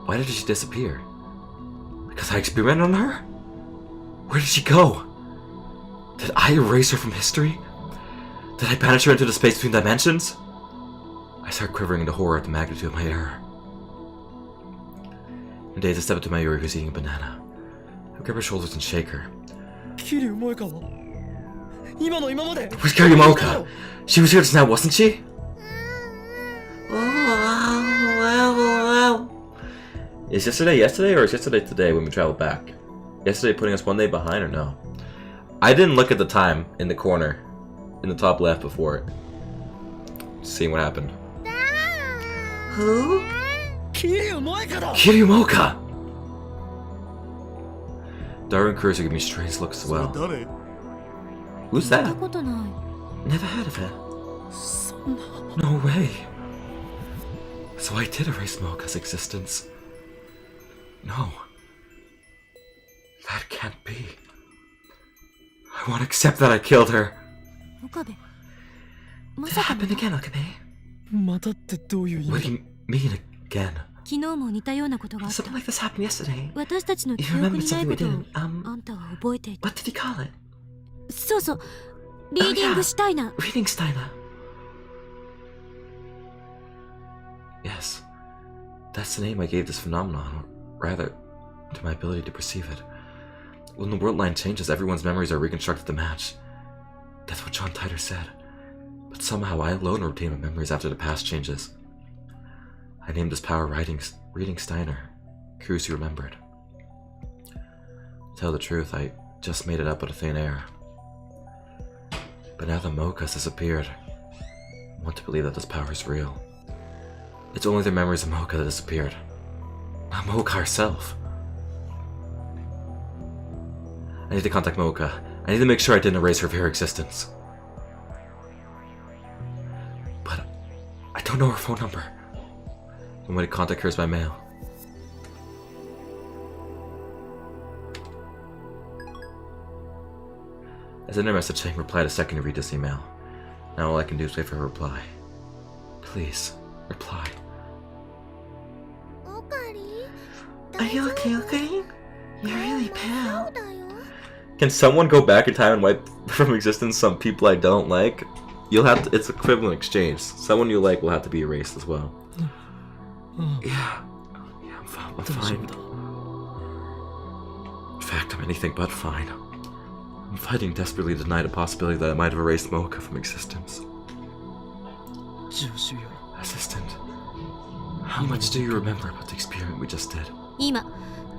Why did she disappear? Because I experimented on her? Where did she go? Did I erase her from history? Did I banish her into the space between dimensions? I start quivering into horror at the magnitude of my error. In days, I step into Mayuri, who's eating a banana. I grab her shoulders and shake her. Where's Kiryu-moka? She was here just now, wasn't she? Is yesterday, or is yesterday today when we travel back? Yesterday putting us one day behind, or no? I didn't look at the time in the corner, in the top left before it. Seeing what happened. Who? Kiryu-moka! Daru and Kurusu give me strange looks as well. Who's that? Never heard of her. No way. So I did erase Moka's existence. No. That can't be. I won't accept that I killed her. Could it happen again, Okabe? What do you mean again? Something like this happened yesterday. You remembered something we didn't. What did he call it? Reading Steiner. Yes. That's the name I gave this phenomenon, or rather, to my ability to perceive it. When the world line changes, everyone's memories are reconstructed to match. That's what John Titor said. But somehow I alone retain my memories after the past changes. I named this power Reading Steiner. Kurusu remembered. To tell the truth, I just made it up out of thin air. But now that Moka's disappeared, I want to believe that this power is real. It's only the memories of Moka that disappeared. Not Moka herself. I need to contact Moka. I need to make sure I didn't erase her very existence. But I don't know her phone number. I'm going to contact her by mail. I sent her a message saying reply the second you read this email. Now all I can do is wait for her reply. Please, reply. Are you okay? You're really pale. Can someone go back in time and wipe from existence some people I don't like? You'll have to, it's equivalent exchange. Someone you like will have to be erased as well. Yeah, I'm fine. In fact, I'm anything but fine. I'm fighting desperately to deny the possibility that I might have erased Moka from existence. Assistant, how much do you remember about the experiment we just did? I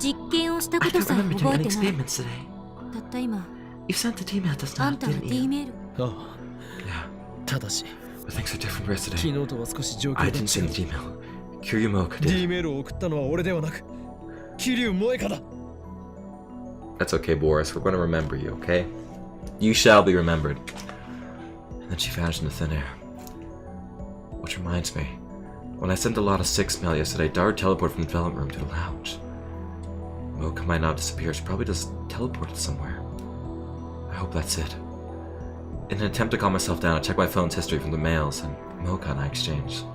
don't remember doing any experiments today. You sent the email just now, didn't you? Yeah. But things are different yesterday. I didn't send the email. Kiryu-moka did. That's okay, Boris. We're going to remember you, okay? You shall be remembered. And then she vanished into thin air. Which reminds me, when I sent a lot of 6 mail yesterday, Daru teleported from the development room to the lounge. Moka might not have disappeared. She probably just teleported somewhere. I hope that's it. In an attempt to calm myself down, I checked my phone's history from the mails, and Moka and I exchanged.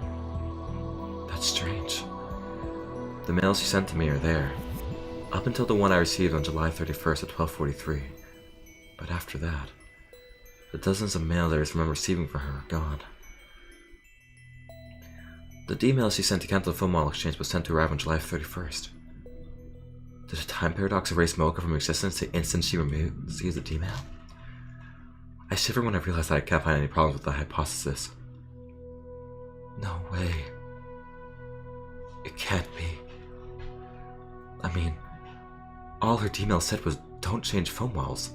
That's strange. The mails she sent to me are there, up until the one I received on July 31st at 12:43. But after that, the dozens of mail letters I remember receiving from her are gone. The email she sent to cancel the phone model exchange was sent to arrive on July 31st. Did a time paradox erase Moka from existence the instant she receives the email? I shiver when I realize that I can't find any problems with the hypothesis. No way. It can't be. I mean, all her email said was, don't change phone walls.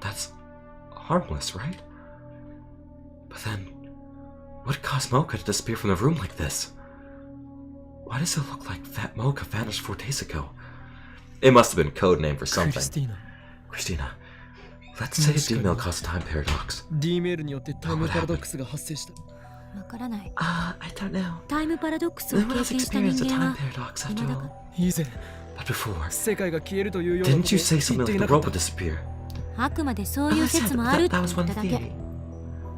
That's harmless, right? But then, what caused Moka to disappear from the room like this? Why does it look like that Moka vanished 4 days ago? It must have been a code name for something. Christina, let's say the email caused a time paradox. What happened? I don't know. タイムパラドックスを No 経 one else 験した人 experienced a 間 time は paradox 今 after だ all. か But before, 世界が消えるというような didn't you say something like the world would disappear? あくまでそういう Oh, 説もあるって that 言 was った one だけ theory.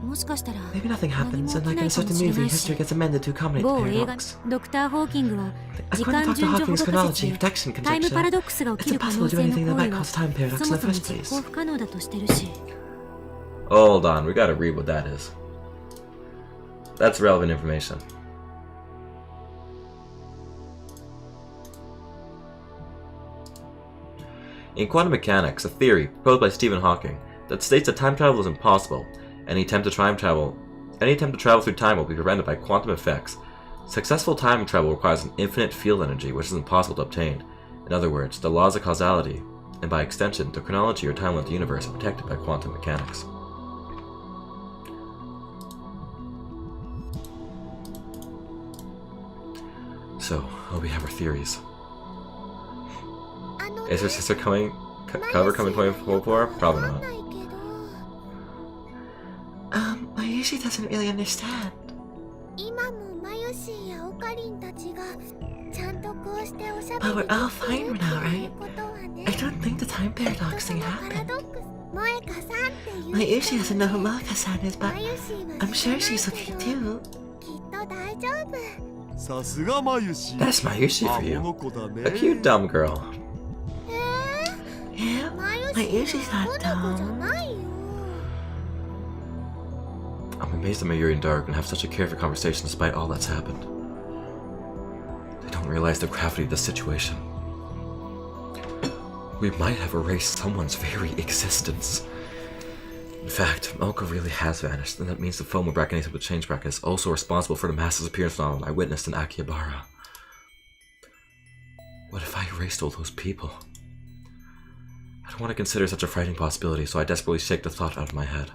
もしかしたら Maybe nothing 何も happens 起 and き like な in い a かも certain しれな movie, いし history gets amended to accommodate the 某映画 paradox. ドクター・ホーキングは時 According 間 to 順 Dr. 序保 Hawking's 護仮 chronology 説 protection でタイムパラ conjecture, ドックスが起き it's る可 impossible 能 to do 性の anything that 行 might 為は cause time そ paradox も in そ the も first 実 place. 行不可能だとしてるし Hold on, we gotta read what that is. That's relevant information. In quantum mechanics, a theory proposed by Stephen Hawking that states that time travel is impossible. Any attempt to travel through time will be prevented by quantum effects. Successful time travel requires an infinite field energy, which is impossible to obtain. In other words, the laws of causality, and by extension, the chronology or timeline of the universe, are protected by quantum mechanics. So, we have our theories. Is her sister coming? Cover coming 2024? Probably not. Mayushi doesn't really understand. But we're all fine now, right? I don't think the time paradox thing happened. Mayushi doesn't know who Moeka-san is, but I'm sure she's okay too. That's Mayushi for you. A cute dumb girl. Yeah, Mayushi's not dumb. I'm amazed that Mayuri and Dark can have such a carefree conversation despite all that's happened. They don't realize the gravity of the situation. We might have erased someone's very existence. In fact, Mocha really has vanished, and that means the FOMO bracketing of the change bracket is also responsible for the mass disappearance phenomenon I witnessed in Akihabara. What if I erased all those people? I don't want to consider such a frightening possibility, so I desperately shake the thought out of my head.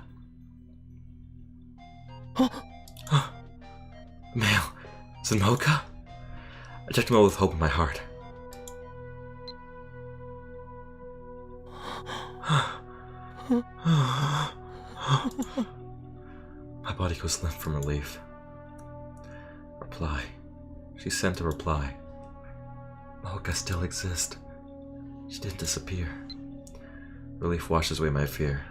Mail. Is it Mocha? I checked mail with hope in my heart. My body goes limp from relief. Reply. She sent a reply. Mocha still exists. She didn't disappear. Relief washes away my fear.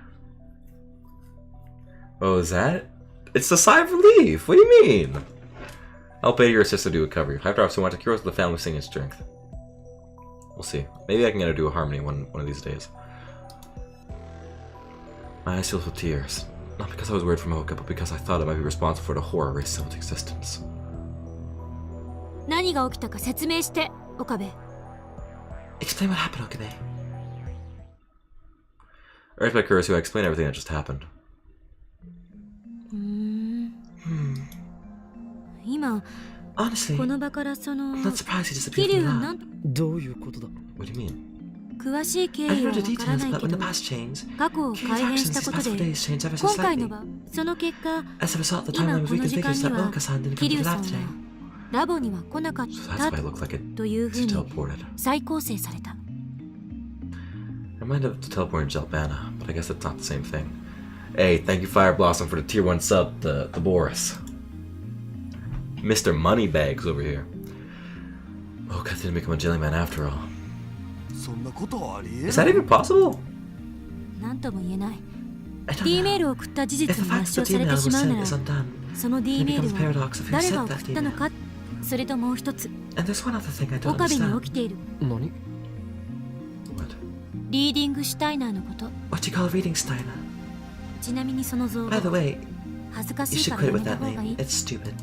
Oh, is that? It's a sigh of relief! What do you mean? I'll pay your sister to do a cover. I have to have so much to cure the family singing strength. We'll see. Maybe I can get her to do a harmony one of these days. My eyes filled with tears. Not because I was worried for Mocha, but because I thought it might be responsible for the horror of Syl's existence. 何が起きたか説明して、岡部。 Explain what happened, Okabe. Urged by Kurisu, I explained everything that just happened. 今、 Honestly, この場からその I'm not surprised he 桐 disappeared 生 from なん lab. どういうことだ？ What do you mean? 詳しい経 I 緯 don't は know the わから details, ない but け when ど the past changed, 過去を Kiri's 改変 actions した these こと past で few days changed ever so 今回 slightly. の場その結果 As a result, the 今 timeline こ was の時間 reconfigured に so that は Mocha-san didn't 桐 come to 生 the さん lab は today. ラボには来なかっ So た that's why it looked like it というふう she に teleported. 再構成された I might have teleported Jelbana, but I guess it's not the same thing. Hey, thank you Fire Blossom for the tier 1 sub, the Boris. Mr. Moneybags over here. Mocha didn't become a jellyman after all. Is that even possible? なんとも言えない I don't D メー know. ルを送った事 If 実 the に fact 抹 that 消 the され email て was しまう sent なら is undone, その D then メ it ール becomes は paradox of who 誰 sent が that 送ったの email. かそれともう一つ And there's one other thing I don't 岡部に understand. 起きている 何？ What? リーディングシュタイナーのこと What do you call reading Steiner? ちなみにその造語 By the way, 恥ずか you しい should から quit や it め with た that 方がい name. い It's stupid.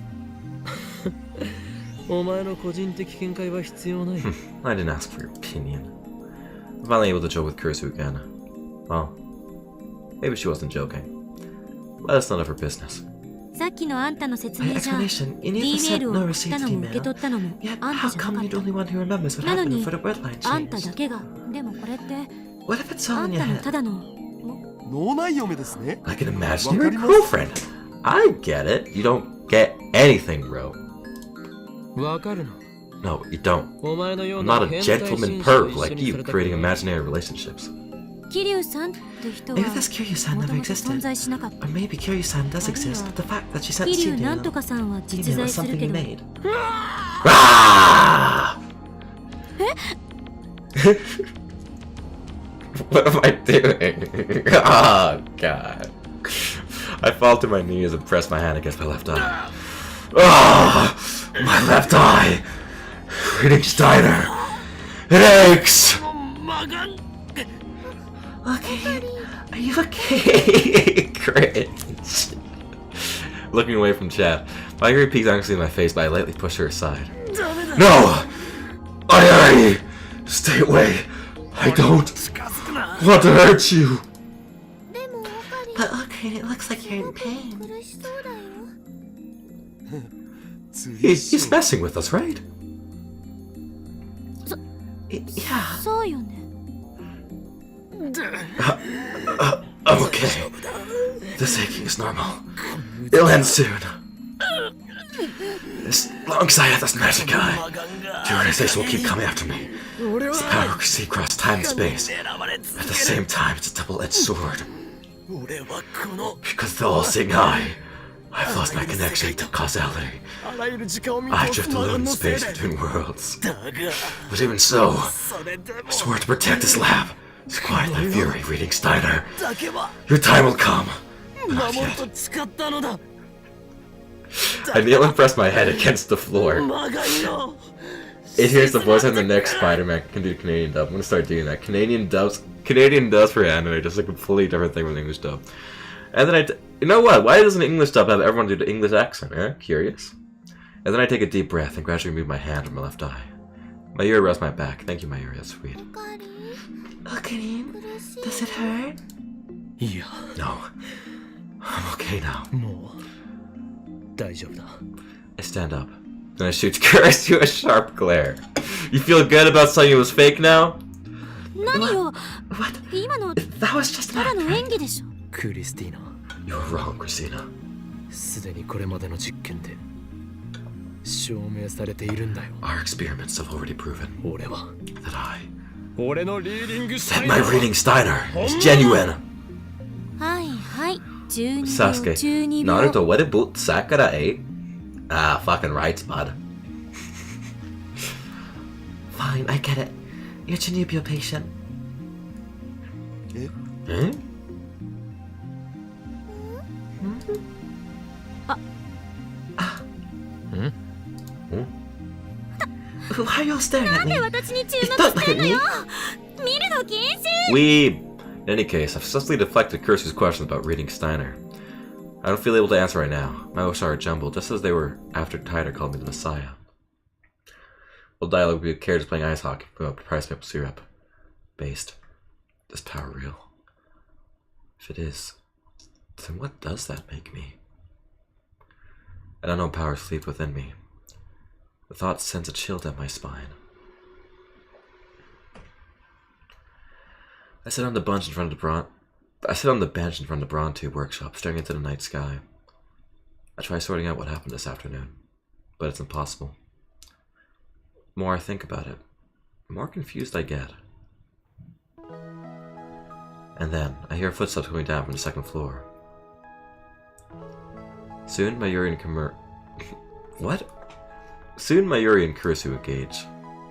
お前の個人的見解は必要ない。 I didn't ask for your opinion. I'm finally able to joke with Kurisu again. Well, maybe she wasn't joking. But it's none of her business. さっきのあんたの説 My 明じゃ explanation, you D neither メー sent ルを nor 送っ received た the のも受け email. 取ったのも Yet, あんた how じゃな come かっ you're the た only one who remembers what なの happened に before the word line あんただ changed? けがでもこれって What if it's あ all ん in た your の head? ただの 脳内嫁ですね。 Like an imaginary girlfriend. I get it. You don't get anything, bro. わかるの？ No, you don't. お前のよう I'm な not a 変態 gentleman 紳士と perv 一緒 like に you されたく creating ない imaginary relationships. 桐生さんって人は Maybe this Kiryu-san もと never もと存 existed. 在しなかった Or maybe Kiryu-san does exist, but the fact that she sent 桐 the 生なんと email かさんは実 email 在 was する something け you ど made. Ah! What am I doing? Oh, God. I fall to my knees and press my hand against my left eye. Oh, my left eye. Reading Steiner. It aches. Okay, are you okay? Cringe. looking away from chat. Mayuri peeks anxiously in my face, but I lightly push her aside. No! I stay away! I don't want to hurt you! But okay, it looks like you're in pain. He's messing with us, right? Yeah. そうよね。 I'm okay. This aching is normal. It'll end soon. As long as I have this magic eye, the organization will keep coming after me. It's the power to see across time and space. At the same time, it's a double-edged sword. Because the all-seeing eye, I've lost my connection to causality. I drift alone in space between worlds. But even so, I swore to protect this lab. It's quiet like fury reading Steiner. Your time will come. But not yet. I kneel and press my head against the floor. It hears the voice of the next Spider-Man can do Canadian dub. I'm gonna start doing that. Canadian dubs for anime, just a completely different thing from the English dub. And then you know what? Why doesn't English dub have everyone do the English accent? Eh? Curious. And then I take a deep breath and gradually move my hand from my left eye. Mayuri rubs my back. Thank you, Mayuri. That's sweet. Okarin, does it hurt? Yeah. No. I'm okay now. もう大丈夫だ。 I stand up. Then I shoot Curse a sharp glare. You feel good about something that was fake now? 何よ。 What? 今の That was just ただ an の act. 演技でしょ。クリスティーナ、 You were wrong, Christina. すでにこれまでの実験で証明されているんだよ。 Our experiments have already proven 俺は that俺のリーディングスタ that イ my ル reading Steiner is genuine. はいはい。12秒 Sasuke, 12秒。 Naruto, what about Sakura 8? Ah, fucking rights, bud. Fine, I get it. You're Janubio patient. Hmm? Why are you all staring at me? 私に注目 Don't し look て at んの me. よ。見るの禁止。 Weeb! In any case, I've successfully deflected Kursu's questions about reading Steiner. I don't feel able to answer right now. My wish are jumbled, just as they were after Tyder called me the Messiah. Old dialogue would be a characters playing ice hockey, putting up price maple syrup. Based. Is power real? If it is, then what does that make me? An unknown power sleeps within me. The thought sends a chill down my spine. I sit on the bench in front of the Braun Tube workshop, staring into the night sky. I try sorting out what happened this afternoon, but it's impossible. The more I think about it, the more confused I get. And then, I hear footsteps coming down from the second floor. Soon, Mayuri and What? Soon, Mayuri and Kurisu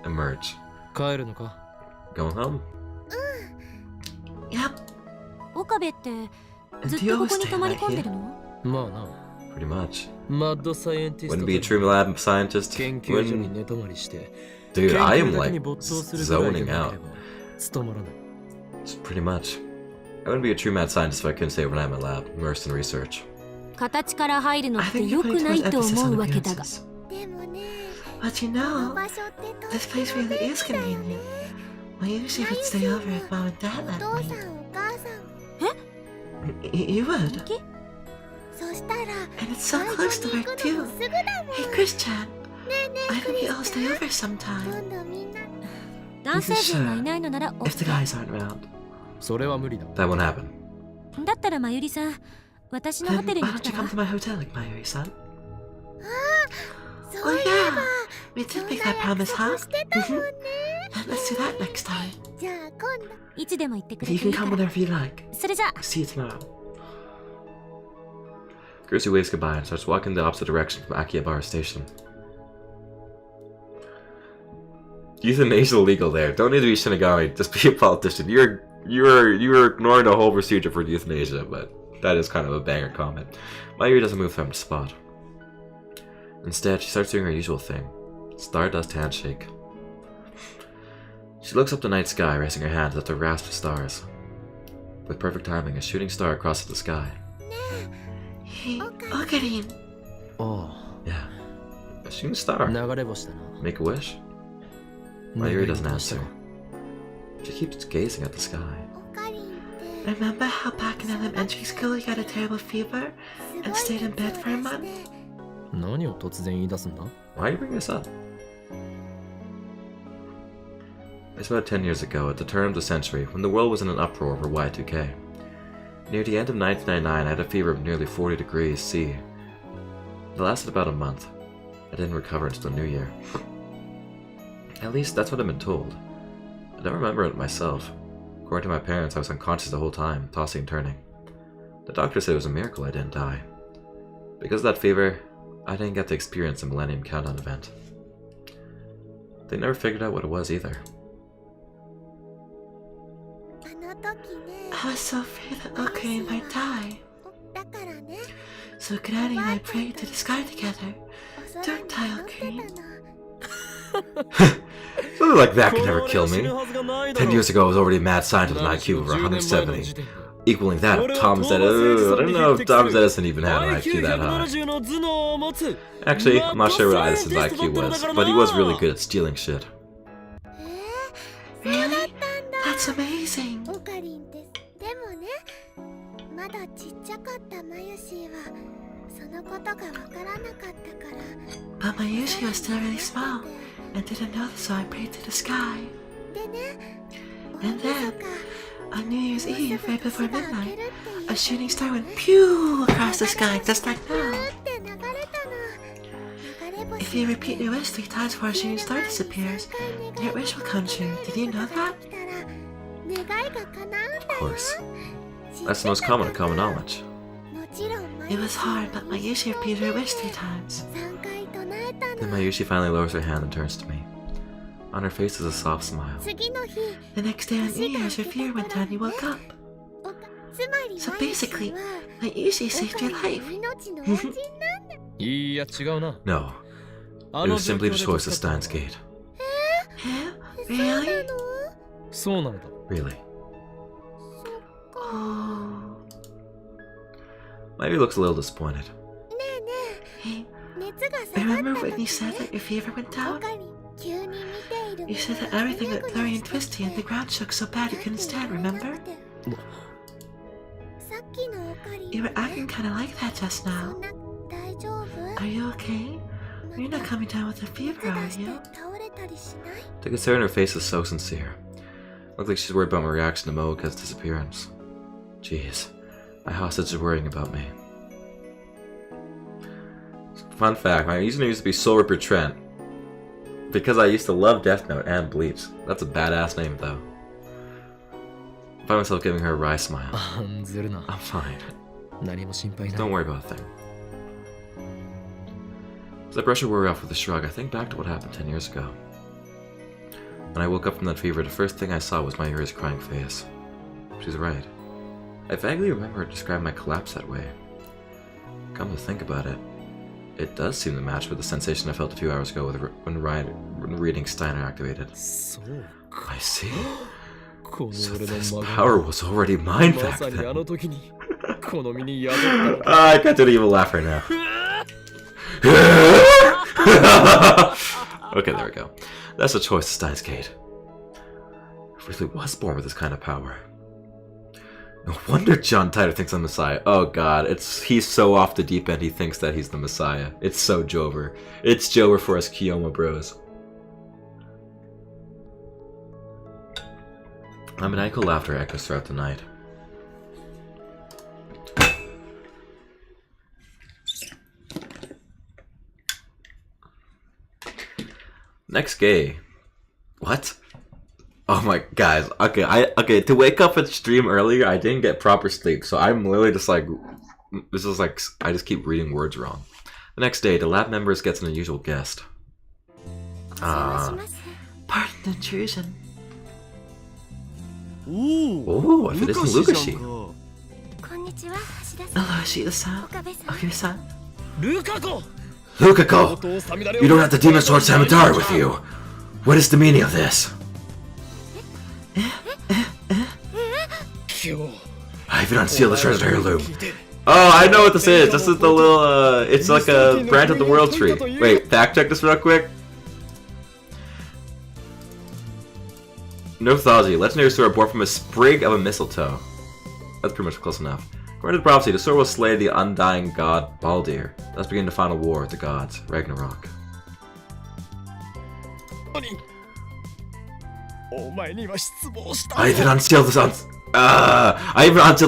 emerge. 帰るのか。 Going home? Yep. 岡部ってず And っ do you とこ always こに stay 泊まり right 込んで here? るの？まあな。 Pretty much. マッドサイエンティスト Wouldn't be a true lab scientist. 研究所に Wouldn't... 寝泊まりして Dude, 研 I 究 am だけに like 没頭するぐらいで zoning な out. ければ務まらない。 It's pretty much. I wouldn't be a true mad scientist if I couldn't stay overnight in my lab, immersed in research. 形から入るの I って think 良 you're く putting な too い much と emphasis 思 on うわけだが。 appearances. でもね、 But you この know, 場所ってと this place really is convenient. We usually would stay over if Mom and Dad お let 父 me. さんお母さん You would. そしたら And it's so バイト close to に行 work くの too. もすぐだもん Hey, Christian. ねえね Why えク don't リ we all ス stay over 今 sometime? 度みんな男性陣がいないのなら If the guys aren't around. それは無理だ。 That won't happen. だったらまゆりさん、私のホ Then テルに why 来 don't た you come ら to my hotel like Mayuri-san? そ Oh ういえ yeah. ば We そ did ん make な that 約 promise, 束 huh? してたもんね And let's do that next time. じゃあ今度いつでも言ってくれ You てい can いか come ら。 whenever you like. それじゃあ See you tomorrow. Kursu waves goodbye and starts walking in the opposite direction from Akihabara Station. Euthanasia illegal there. Don't need to be Shinigami, just be a politician. You're ignoring the whole procedure for euthanasia, but that is kind of a banger comment. Mayuri doesn't move from the spot. Instead, she starts doing her usual thing. Stardust handshake. She looks up the night sky, raising her hands at the rasp of stars. With perfect timing, a shooting star crosses the sky. Hey, Okarin. あ Yeah. A shooting あ star. 流れ星だな Make a wish? Mayuri doesn't answer. She keeps gazing at the sky. オカリンって Remember how back in elementary school you got a terrible fever and stayed in bed for a month? 何を突然言い出すんだ Why are you bringing this up? It's about 10 years ago, at the turn of the century, when the world was in an uproar over Y2K. Near the end of 1999, I had a fever of nearly 40 degrees C. It lasted about a month. I didn't recover until the new year. At least, that's what I've been told. I don't remember it myself. According to my parents, I was unconscious the whole time, tossing and turning. The doctor said it was a miracle I didn't die. Because of that fever, I didn't get to experience the Millennium Countdown event. They never figured out what it was either. あの時ね I was so afraid that Okarin might die. だからね So Granny and I prayed to the sky together. お空に Don't die, 祈ってた Okarin. の Something like that could never kill me. 10 years ago, I was already a mad scientist with an IQ of over 170, equaling that of Thomas Edison. I don't know if Thomas Edison even had an IQ that high. Actually, I'm not sure what Edison's IQ was, but he was really good at stealing shit. Really? That's amazing. オカリンってでもねまだちっちゃかったマユシーはそのことがわからなかったから But my Yushi was still really small and didn't know this, so I prayed to the sky. でね And then, 大晦 on New Year's 日 Eve, もうすぐ right 年 before が明け midnight, るっていう a shooting star went pew across the sky, just like ピュ now. ーって流れたの流れ If 星 you repeat your wish 3 times before a shooting star disappears, your wish will come true. Did you know that? Of course. That's the most common knowledge. It was hard, but my Yushi repeated her wish 3 times. Then Mayushi finally lowers her hand and turns to me. On her face is a soft smile. The next day on New Year's, her fear went down and you woke up. So basically, my Yushi saved your life. いや違うな No, あ it の was 状況 simply で the 助 choice か of った Stein's の Gate. Huh? Really? そうなのだ Really. Oh. Maybe looks a little disappointed. Hey, remember when you said that your fever went down? You said that everything went blurry and twisty and the ground shook so bad you couldn't stand, remember? You were acting kinda like that just now. Are you okay? You're not coming down with a fever, are you? The concern in her face is so sincere. Looks like she's worried about my reaction to Moeka's disappearance. Jeez, my hostage is worrying about me. Fun fact, my username used to be Soul Ripper Trent. Because I used to love Death Note and Bleach. That's a badass name though. I find myself giving her a wry smile. 案ずるな I'm fine. 何も心配ない Don't worry about a thing. As I brush her worry off with a shrug, I think back to what happened 10 years ago. When I woke up from that fever, the first thing I saw was Mayuri's crying face. She's right. I vaguely remember her describing my collapse that way. Come to think about it, it does seem to match with the sensation I felt a few hours ago when reading Steiner activated. そうか I see. この So 俺の this 孫 power was already mine ま back さにあ then. の時にこの身に宿ったのだ I can't do the evil laugh right now. Okay, there we go. That's the choice of Stein's Gate. I really was born with this kind of power. No wonder John Titor thinks I'm the Messiah. Oh god, he's so off the deep end he thinks that he's the Messiah. It's so Jover. It's Jover for us Kiyoma bros. My maniacal laughter echoes throughout the night. Next day. What? Oh my guys. Okay, to wake up and stream earlier, I didn't get proper sleep, so I'm literally just like this is like I just keep reading words wrong. The next day, the lab members gets an unusual guest. Pardon the intrusion. Oh, if it isn't Lukashi. Hello, Ashita-san. Okabe-san. ルカ子 Lukako! You don't have the Demon Sword Samatara with you! What is the meaning of this? 今日 I have unsealed the treasure heirloom. Oh, I know what this is. This is the little, it's like a branch of the world tree. Wait, fact check this real quick. No mythology. Legendary sword born from a sprig of a mistletoe. That's pretty much close enough. According to the prophecy, the sword will slay the undying god Baldir, thus begin the final war with the gods, Ragnarok. I even unsealed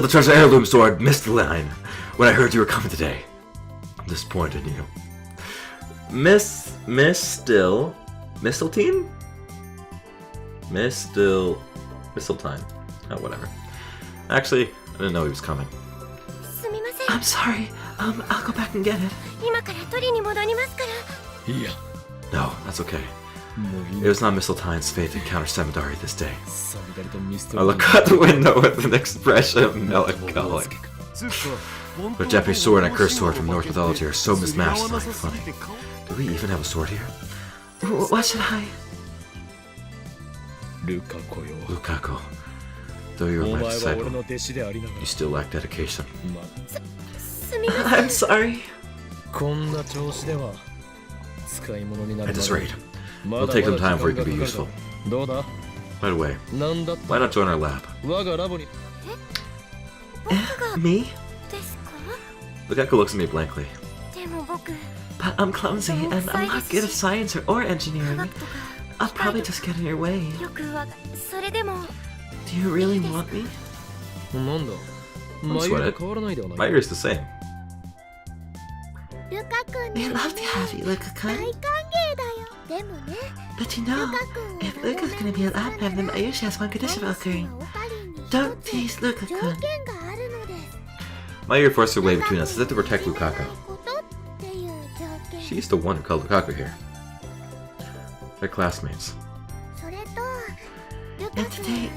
the treasure heirloom sword, Mistline, when I heard you were coming today. I'm disappointed in you. Mistletoe? Mistletoe. Oh, whatever. Actually, I didn't know he was coming. I'm sorry. I'll go back and get it. No, that's okay. It was not Mistletoe's fate to encounter Samidari this day. I look out the window with an expression of melancholy. The Japanese sword and a cursed sword from Norse mythology are so mismatched and funny. Do we even have a sword here? What should I? Lukaku, though you were my disciple, you still lack dedication. I'm sorry. At this rate, it'll take some time for you to be useful. By the way, why not join our lab? Me? Lukaku looks at me blankly. But I'm clumsy and I'm not good at science or engineering. I'll probably just get in your way. Do you really want me? Don't sweat it. My ear is the same. We love to have you, Luka-kun. But you know, if Luka's gonna be a lab man, then Mayushi has one condition occurring. Don't tease Luka-kun. My ear forced her way between us as if to protect Lukaku. She's the one who called Lukaku here. They're classmates. And today,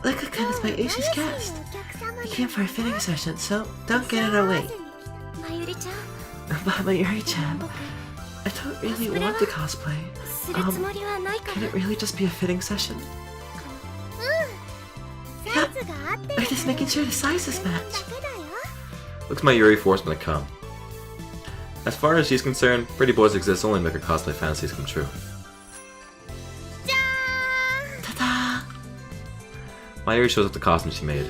Luka-kun is Mayushi's guest. He came for a fitting session, so don't get in our way. But Mayuri-chan, I don't really want to cosplay. Can it really just be a fitting session? Yeah, we're just making sure the sizes match. Looks my Yuri forced me to come. As far as she's concerned, pretty boys exist only to make her cosplay fantasies come true. Ta-da! My Yuri shows up the costume she made.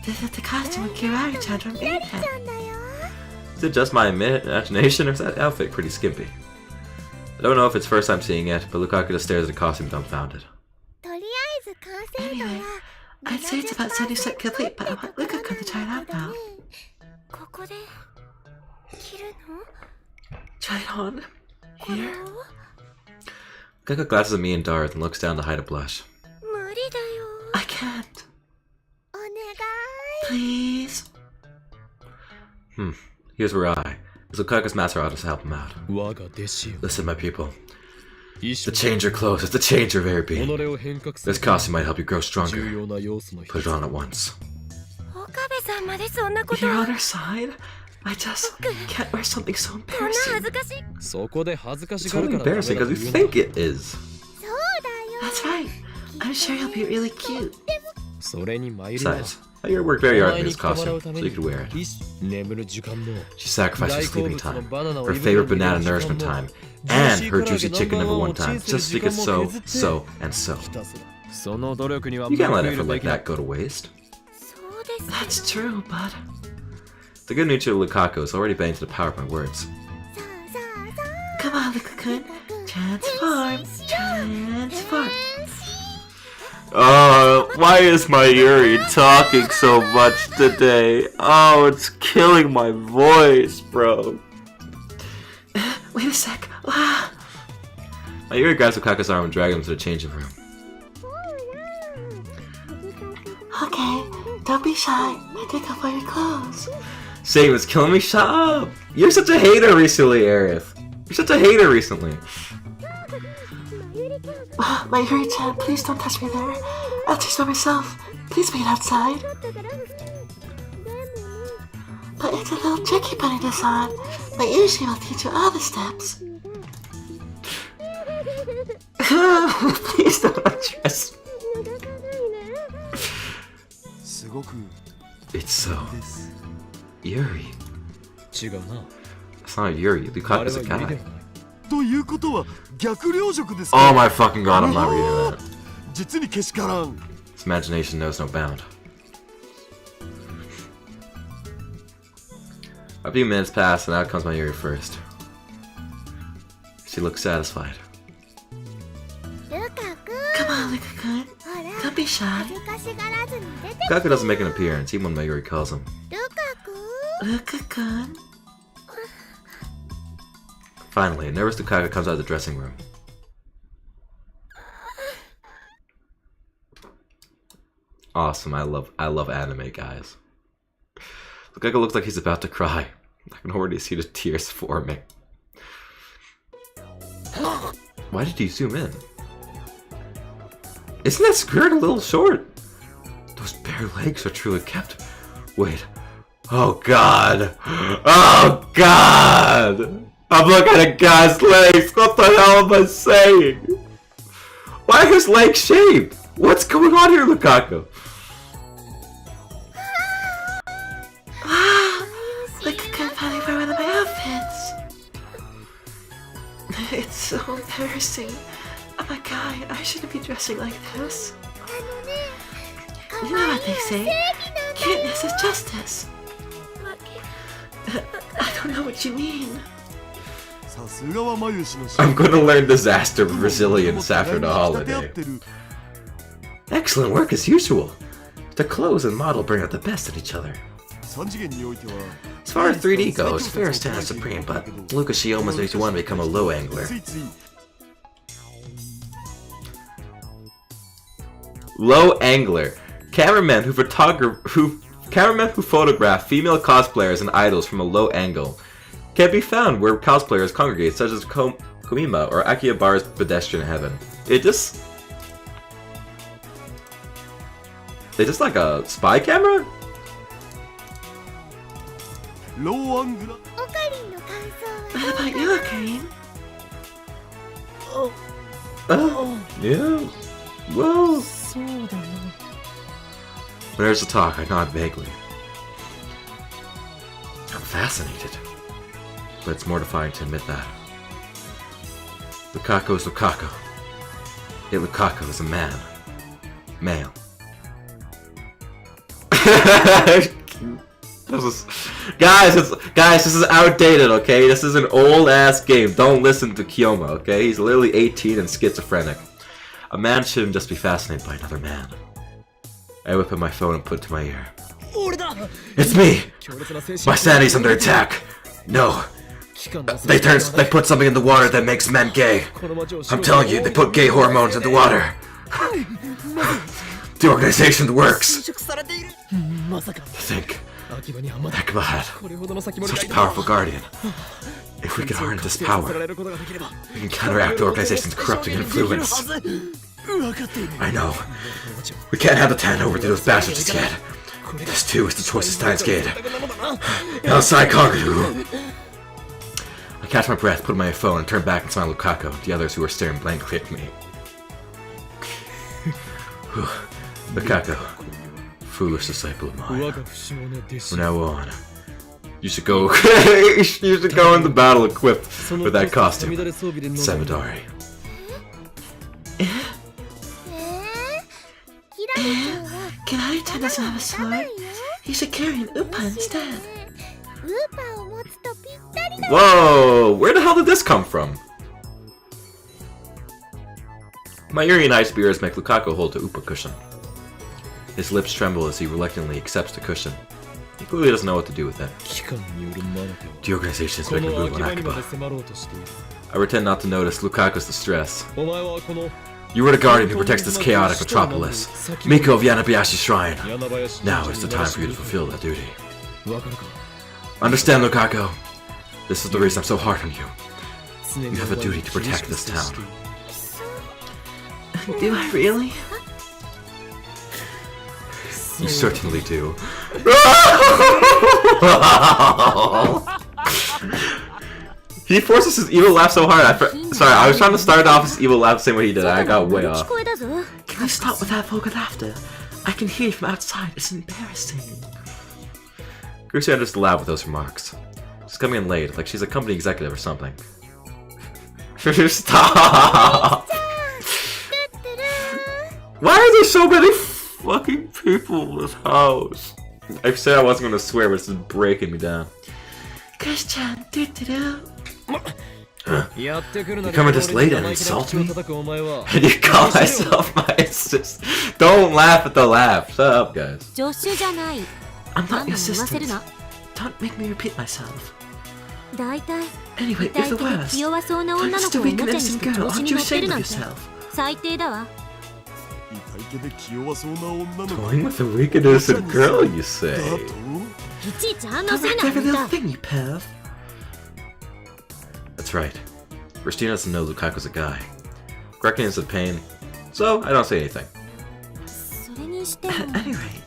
This is the costume of Kirari-chan from Airhead. Is it just my imagination, or is that outfit pretty skimpy? I don't know if it's first time seeing it, but Lukaku just stares at the costume dumbfounded. Anyway, I'd say it's about 70% complete, but I want Luka-kun to try it out now. Try it on. Here. Lukaku glances at me and Darth and looks down to hide a blush. I can't. Please. Here's where I, as Lukaku's master, ought to help him out. Listen, my people. The changer closes, the changer very being. This costume might help you grow stronger. Put it on at once. You're on our side? I just can't wear something so embarrassing. It's only embarrassing because you think it is. That's right. I'm sure he'll be really cute. Besides, I hear worked very hard in this costume, so you could wear it. She sacrificed her sleeping time, her favorite banana nourishment time, and her juicy chicken #1 time, just so she could sew. You can't let effort like that go to waste. That's true, but... The good nature of Lukaku is already betting to the power of my words. Come on, Luka-kun. Transform. Transform. Why is my Yuri talking so much today? Oh, it's killing my voice, bro. Wait a sec. Ah. My Yuri grabs Lukaku's arm and drags him to the changing room. Okay, don't be shy. Take off all your clothes. Same, it's killing me. Shut up! You're such a hater recently, Aerith. You're such a hater recently. Mayuri-chan, please don't touch me there. I'll teach by myself. Please wait outside. But it's a little tricky putting this on. Mayuri will teach you all the steps. Please don't undress me. It's so Yuri. 違うな。 It's not Yuri. Lukaku's a あれはユリで guy. はない。ということは逆領辱ですか。 Oh my fucking god, I'm not reading that. 実にけしからん。 His imagination knows no bound. A few minutes pass, and out comes my Yuri first. She looks satisfied. ルカ君 Come on, Luka-kun. ほら Don't be shy. 恥ずかしがらずに出て Lukaku doesn't make an appearance, even when Mayuri calls him. ルカ君 Luka-kun. Finally, a nervous Lukaku comes out of the dressing room. Awesome, I love anime, guys. Lukaku looks like he's about to cry. I can already see the tears forming. Why did you zoom in? Isn't that skirt a little short? Those bare legs are truly kept. Wait. Oh god. Oh god! I'm looking at a guy's legs. What the hell am I saying? Why are his legs shaved? What's going on here, Lukaku? Wow! Luka-kun finally wore one of my outfits. It's so embarrassing. I'm a guy. I shouldn't be dressing like this. あのね You know what they say. Cuteness is justice. I don't know what you mean. さすがはマユシの I'm gonna learn disaster resilience after the holiday. Excellent work as usual. The clothes and model bring out the best in each other. 3次元においては As far as 3D goes, Fair stands supreme, but Lucas she almost makes you want to become a low angler. ついつい Low angler, cameramen who photograph female cosplayers and idols from a low angle, can be found where cosplayers congregate, such as Komima or Akihabara's pedestrian heaven. Is this like a spy camera? ローアングラオカリンの感想 What は about you, Kareem? Yeah. Well, そうだな。 when there's a talk, I nod vaguely. I'm fascinated, but it's mortifying to admit that. Lukaku is Lukaku. Yet Lukaku is a man. Male. Guys, this is outdated, okay? This is an old-ass game. Don't listen to Kiyoma, okay? He's literally 18 and schizophrenic. A man shouldn't just be fascinated by another man. I whip out my phone and put it to my ear. 俺だ。 It's me! 強烈な精神 My sanity's under attack! No! 機関の They put something in the water that makes men gay! この街を I'm telling you, they put gay hormones in the water! The organization works! 侵食されている。まさか Think, 秋葉にはまだ Ekmahad, これほどの先森が such い a た。 powerful guardian. If we can harness this さ power, れることができれば we can counteract the organization's corrupting influence. 分かっている。 I know. We can't have the town over to those bastards just yet. This too is the choice of Stein's Gate. Outside Kagaru. I catch my breath, put my phone, and turn back and smile at Lukaku, the others who are staring blankly at me. Lukaku, foolish disciple of 我 mine. が不肖の弟子 From now on, you should go. You should go into battle equipped その with that 乱 costume. れ装備で臨んだ Samadari. キラリ君は Kirari-chan doesn't have a sword. He should carry an Upa instead. ウーパーを持つとぴったりだ Whoa! Where the hell did this come from? My Yuri and I spears make Lukaku hold the Upa cushion. His lips tremble as he reluctantly accepts the cushion. He clearly doesn't know what to do with it. 機関による魔の手を The organization is こ making a の move 秋 on 葉にまで Akiba. 迫ろうとしている。 I pretend not to notice Lukaku's distress. お前はこの You were the guardian who protects this chaotic metropolis. Miko of Yanabayashi Shrine. 柳林 Now is the time for you to fulfill that duty. わかるか Understand, Lukaku. This is the reason I'm so hard on you. 常に You have a duty to protect this town. Do I really? You certainly do. He forces his evil laugh so hard. Sorry, I was trying to start off his evil laugh the same way he did. I got way 聞 off. こえだぞ Can we stop with that vulgar laughter? I can hear you from outside. It's embarrassing. Christina just laughed with those remarks. She's coming in late, like she's a company executive or something. Stop! Why are there so many fucking people in this house? I said I wasn't gonna swear, but it's just breaking me down. Christian, You're coming this late and insult me? And you call myself my assist? Don't laugh at the laugh. Shut up, guys. 助手じゃない。 I'm not 何 your 度も言わせる assistant. な。 Don't make me repeat myself. だいたい Anyway, 具体 you're the 的に worst. 気弱そうな Don't 女の just 子 a をおも weak ちゃ and にし innocent て girl. 調子 Aren't に you 乗ってる ashamed な of んて yourself? 最低だわ。痛いけで気弱そうな女の子 Toying with a weak and innocent girl, you say? だといちいち反応 Don't する react な to every あん little た。 thing, you perv. That's right. Christina doesn't know Lukaku's a guy. Correcting is a pain, so I don't say anything. それにしても At any rate,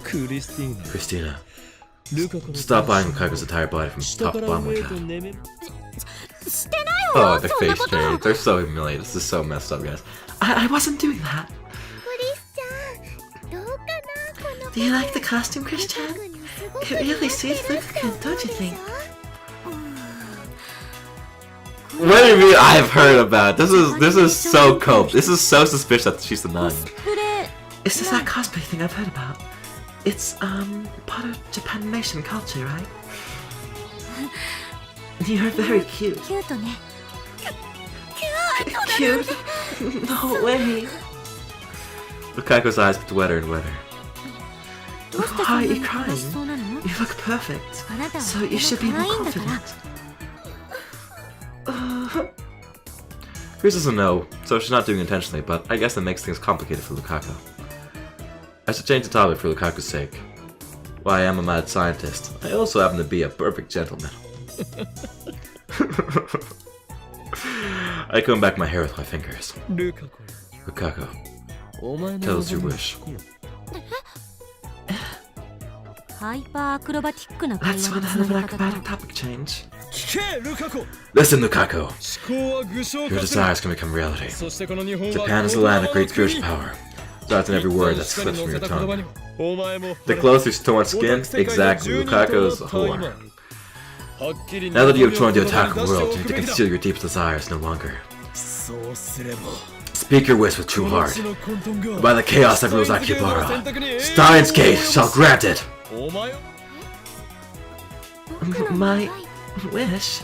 クリスティーナ Christina, ルカ子の stop buying Lukaku's entire body from 下 top か to ら bottom 上 like へと that. 眠る してないわ Oh, the そんな face こと。 change. They're so humiliated. This is so messed up, guys. I wasn't doing that. クリスチャンどうかなこの Do you like the costume, Christian? グにすごく It really suits Luka, don't you think? What do you mean I've heard about? This is so cope. This is so suspicious that she's the nun. コスプレ Is this that cosplay thing I've heard about? It's, part of Japanimation culture, right? You're very cute. キュートね。 Cute? No way. Lukaku's eyes get wetter and wetter. どうしてそ Why ん are な you に楽 crying? しそうなの？ You look perfect. あなたは So とて you も should be 可愛 more いんだから confident.。Chris doesn't know, so she's not doing it intentionally, but I guess that makes things complicated for Lukaku. I should change the topic for Lukaku's sake. While I am a mad scientist, I also happen to be a perfect gentleman. I comb back my hair with my fingers. ルカ子 Lukaku, お前の tell us your 望みを wish. 聞こうハイパーアクロバティックな会 That's 話 one の hell つ of な an げ方だ。 acrobatic topic change. 聞けルカ子 Listen, Lukaku. 思考は具象 Your 化する desires can become reality. そしてこの日本は Japan is the land of great spiritual power. Starts in every word that slips from your tongue. お前も The closer to torn skin, exactly. Lukaku's a whore. Now that you have joined the otaku world, you need to conceal your deepest desires no longer. そうすれば Speak your wish with true heart. この魂の混沌が By the chaos that rules Akibara, Stein's gate shall grant it! お前を My wish?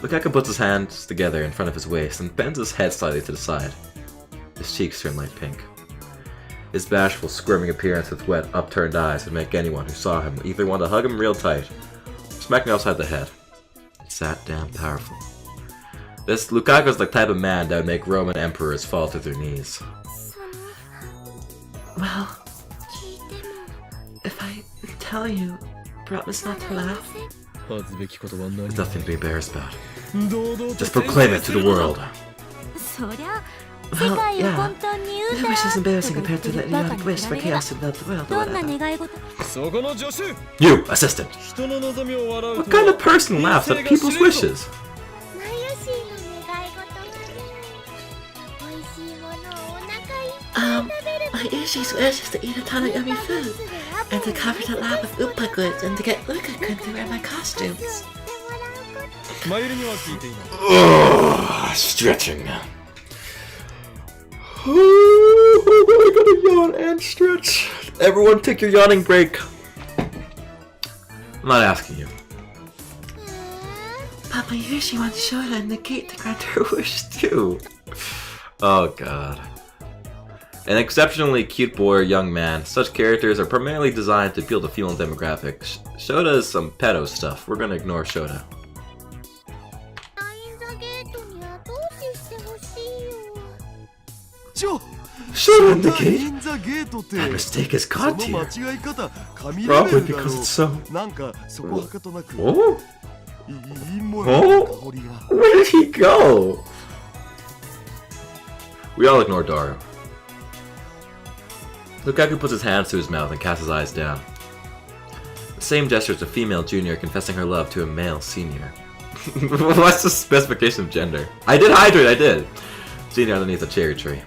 Lukaku puts his hands together in front of his waist and bends his head slightly to the side. His cheeks turn light pink. His bashful, squirming appearance with wet, upturned eyes would make anyone who saw him either want to hug him real tight, or smack him upside the head. It's that damn powerful. This Lukaku's the type of man that would make Roman emperors fall to their knees. その Well, 聞いても if I tell you, promise not to laugh. 恥ずべきことは何 There's nothing to be embarrassed about. 堂々と Just proclaim it to the world. そりゃ 世 Well, 界を yeah. 混沌に言う No な wish is と embarrassing か言っ compared て to る the バカ idiotic に wish 比 for べれば chaos to melt the world or どんな whatever. 願い事 そこの助手 You, assistant. 人の望みを笑う What と kind of person laughs at people's wishes? マユシーの願い事はね美味しいものをお腹いっぱい食べる My Yoshi's wish is to eat a ton of yummy food, and to cover the lab with Oompa goods, and to get Luka-kun to wear my costumes. してもらうことマユリには聞いていない Ugh, stretching. I gotta yawn and stretch. Everyone take your yawning break. I'm not asking you. But my Yoshi wants Shona and the gate to grant her wish Too. Oh god. An exceptionally cute boy or young man, such characters are primarily designed to appeal to female demographics. Shota is some pedo stuff. We're gonna ignore Shota. ラインザゲートに後押ししてほしいよちょ Shota in the イ gate? ンザゲートって That mistake is そ God の tier. 間違い方神レベ Probably ルだ because ろ it's so. なんかそこはかとなく Oh? 陰謀の香りが Where did he go? We all ignore Daru. Lukaku puts his hands to his mouth and casts his eyes down. The same gesture as a female junior confessing her love to a male senior. What's the specification of gender? I did hydrate, I did! Senior underneath a cherry tree.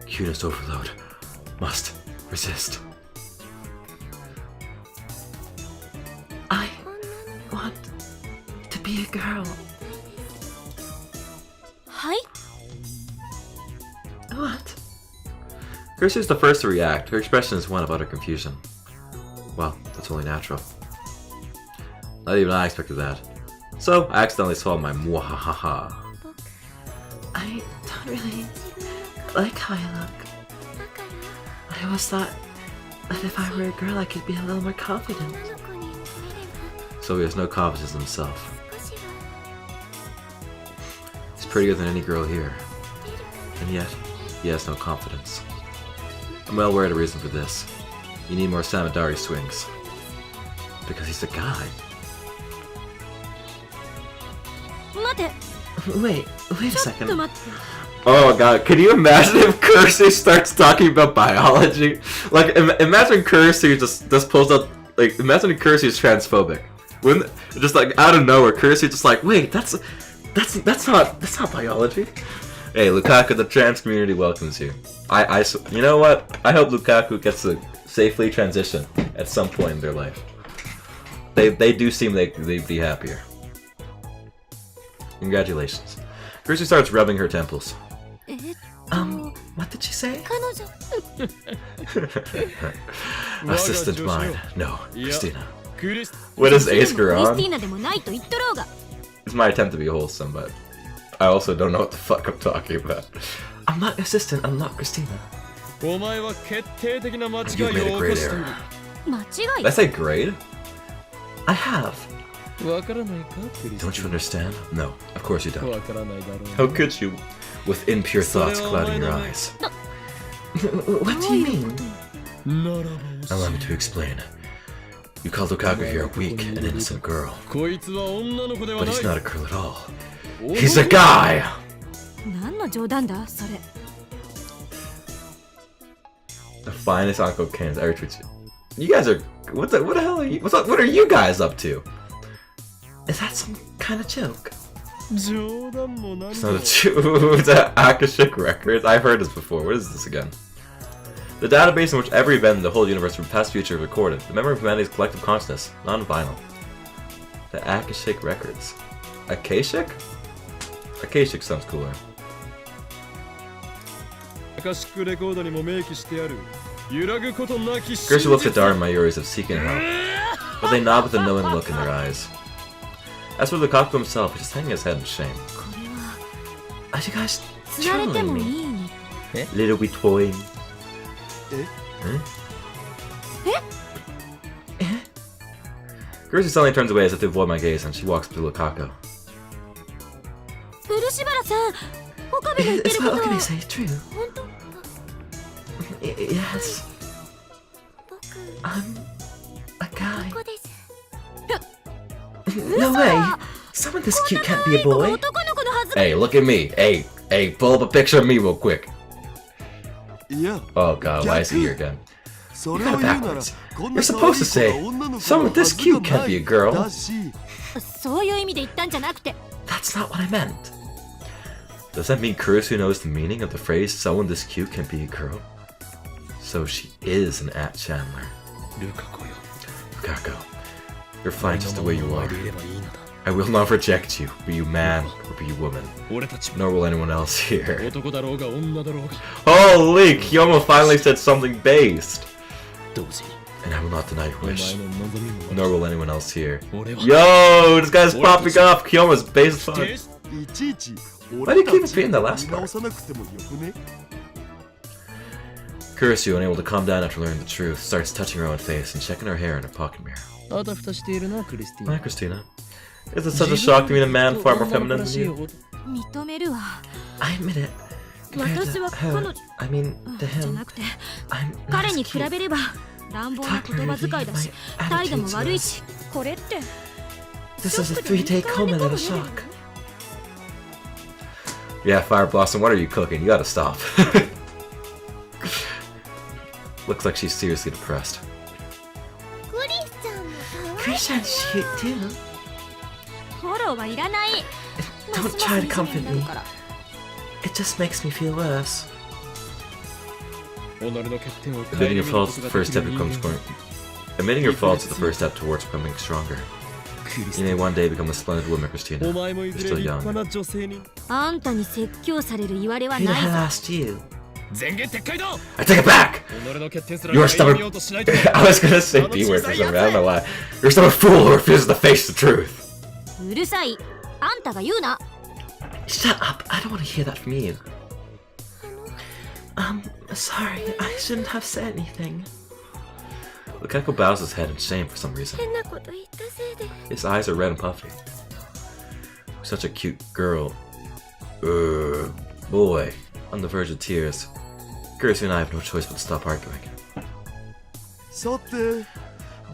Cuteness overload. Must resist. be a girl. はい。 What? Kursu's the first to react. Her expression is one of utter confusion. Well, that's only natural. Not even I expected that. So, I accidentally swallowed my mwahaha. I don't really like how I look. I always thought that if I were a girl, I could be a little more confident. So he has no confidence in himself. He's prettier than any girl here. And yet, he has no confidence. I'm well aware of the reason for this. You need more Samadari swings. Because he's a guy. 待て。 Wait a ちょっ second. と待って。 Oh god, can you imagine if Kursu starts talking about biology? Like, imagine Kursu just pulls up, like, imagine Kursu is transphobic. When, just like, out of nowhere, Kursu just like, wait, that's not biology. Hey, Lukaku, the trans community welcomes you. You know what? I hope Lukaku gets to safely transition at some point in their life. They do seem they'd be happier. Congratulations. Kursu starts rubbing her temples. What did she say? 彼女。 Assistant mine. No, Christina. クリス What is クリ Ace ス Garon? ティーナでもないと言っとろうが。 It's my attempt to be wholesome, but I also don't know what the fuck I'm talking about. I'm not your assistant, I'm not Christina. お前は決定的な間違 You've い made を a 起こ great している error. 間違 Did I い。 say grade? I have. わからないかクリス Don't you understand? No, of course you don't. わからないだろう How could you? With impure thoughts clouding your eyes. What do you mean? ならば Allow me to explain. You call Lukaku here a weak and innocent girl, こいつは女の子では but ない he's not a girl at all. He's a guy! 何の冗談だそれ。 The finest Uncle Ken's ever tweets you. You guys are what the hell are you? What are you guys up to? Is that some kind of joke? 冗談も何 It's も not a chew. It's an Akashic Records. I've heard this before. What is this again? The database in which every event in the whole universe from past future is recorded. The memory of humanity's collective consciousness, non-vinyl. The Akashic Records. Akashic? Akashic sounds cooler. アカシックレコードにも明記してある揺らぐことなき Gershi looks at Dara and Mayuri's of seeking help, but they nod with a knowing look in their eyes. As for Lukaku himself, he's just hanging his head in shame. これは Are you guys 釣られて trolling もい me? いに。 Little bit toying. Gershi suddenly turns away as if to avoid my gaze, and she walks up to Lukaku. 漆原さん、岡部の言ってる Is こ what と Okane は say true? 本当 Yes, 僕 I'm a guy. ここです No way! Someone this cute can't be a boy. 男の子のはず。 Hey, look at me. Hey, pull up a picture of me real quick. いや Oh god, why is he here again? それを言うなら backwards. こんな You're supposed to 可愛い say, 子が女の子 someone の this はず cute が can't be a ない girl. だしそういう意味で言ったんじゃなくて。 That's not what I meant. Does that mean Kurisu knows the meaning of the phrase, someone this cute can't be a girl? So she is an at Chandler. ルカ子よ Lukaku, you're fine just the way you お are. 前でいればいいのだ I will not reject you, be you man or be you woman. 俺たちは Nor will anyone else here. 男だろうが女だろうが Holy, Kiyomo finally said something based. 同時に And I will not deny your お前 wish. の望みも Nor will anyone else here. 俺は Yo, this guy's popping off. Kiyomo's based as fuck. いちいち Why did you keep repeating the last 見 part? 直さなくてもよくね Kurisu, unable to calm down after learning the truth, starts touching her own face and checking her hair in her pocket mirror. あたふたしているなクリスティ Hi, ー Christina. Is it such a shock to meet a man far more feminine than you? 認めるわ。 I admit it. Compared 私 to は彼女 her, I mean, to じゃ him, なくて、 I'm not 彼 as に比 cute. べれば乱暴な言葉遣いだし、態度も悪いし、これって This is a 3-day coma and a shock. Yeah, Fire Blossom, what are you cooking? You gotta stop. Looks like she's seriously depressed. クリスちゃんも可愛い Krishan's cute too. フォローはいらない。 Don't ますます try to 惨めに comfort なる me. から。 It just makes me feel worse. 己の欠点を Admitting your faults is the first step becomes more. Admitting your faults is the first step towards becoming stronger. You may one day become a splendid woman, Christina. お前もい You're ずれ still 立 young. 派な女性に。あんたに説教される言われは Who the ない hell ぞ asked you? 前言撤回だ。 I take it back! 己の欠点すら You're 歩みようとしないと。 I was gonna say B word for some reason, I don't know why. You're still a fool who refuses to face the truth. うるさい。あんたが言うな。 Shut up! I don't want to hear that from you. Sorry, I shouldn't have said anything. Lukaku bows his head in shame for some reason. 変なこと言ったせいで His eyes are red and puffy. Such a cute girl. Boy, on the verge of tears. Kursu and I have no choice but to stop arguing. さて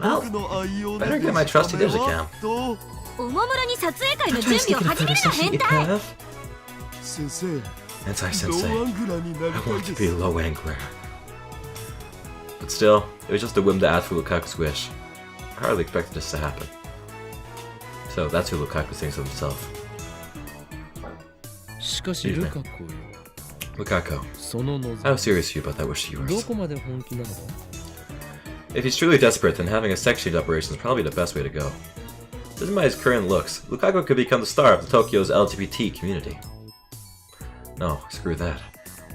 Well, 僕の愛用の better get my trusty デジカメ digicam. はとおもむろに撮影会の don't 準 try 備を sticking a 始め photo るな session, 変 you 態。 perv. 先生 Ensai ロ sensei, ーアングラーになり I たい want で to be a す low angler. But still, it was just a whim to ask for Lukaku's wish. I hardly expected this to happen. So that's who Lukaku thinks of himself. しかしルカ子よ。 Lukaku, その望 how serious are you about that wish of み。ど yours? こまで本気なのだ。 If he's truly desperate, then having a sex change operation is probably the best way to go. Judging by his current looks, Lukaku could become the star of Tokyo's LGBT community. No, screw that.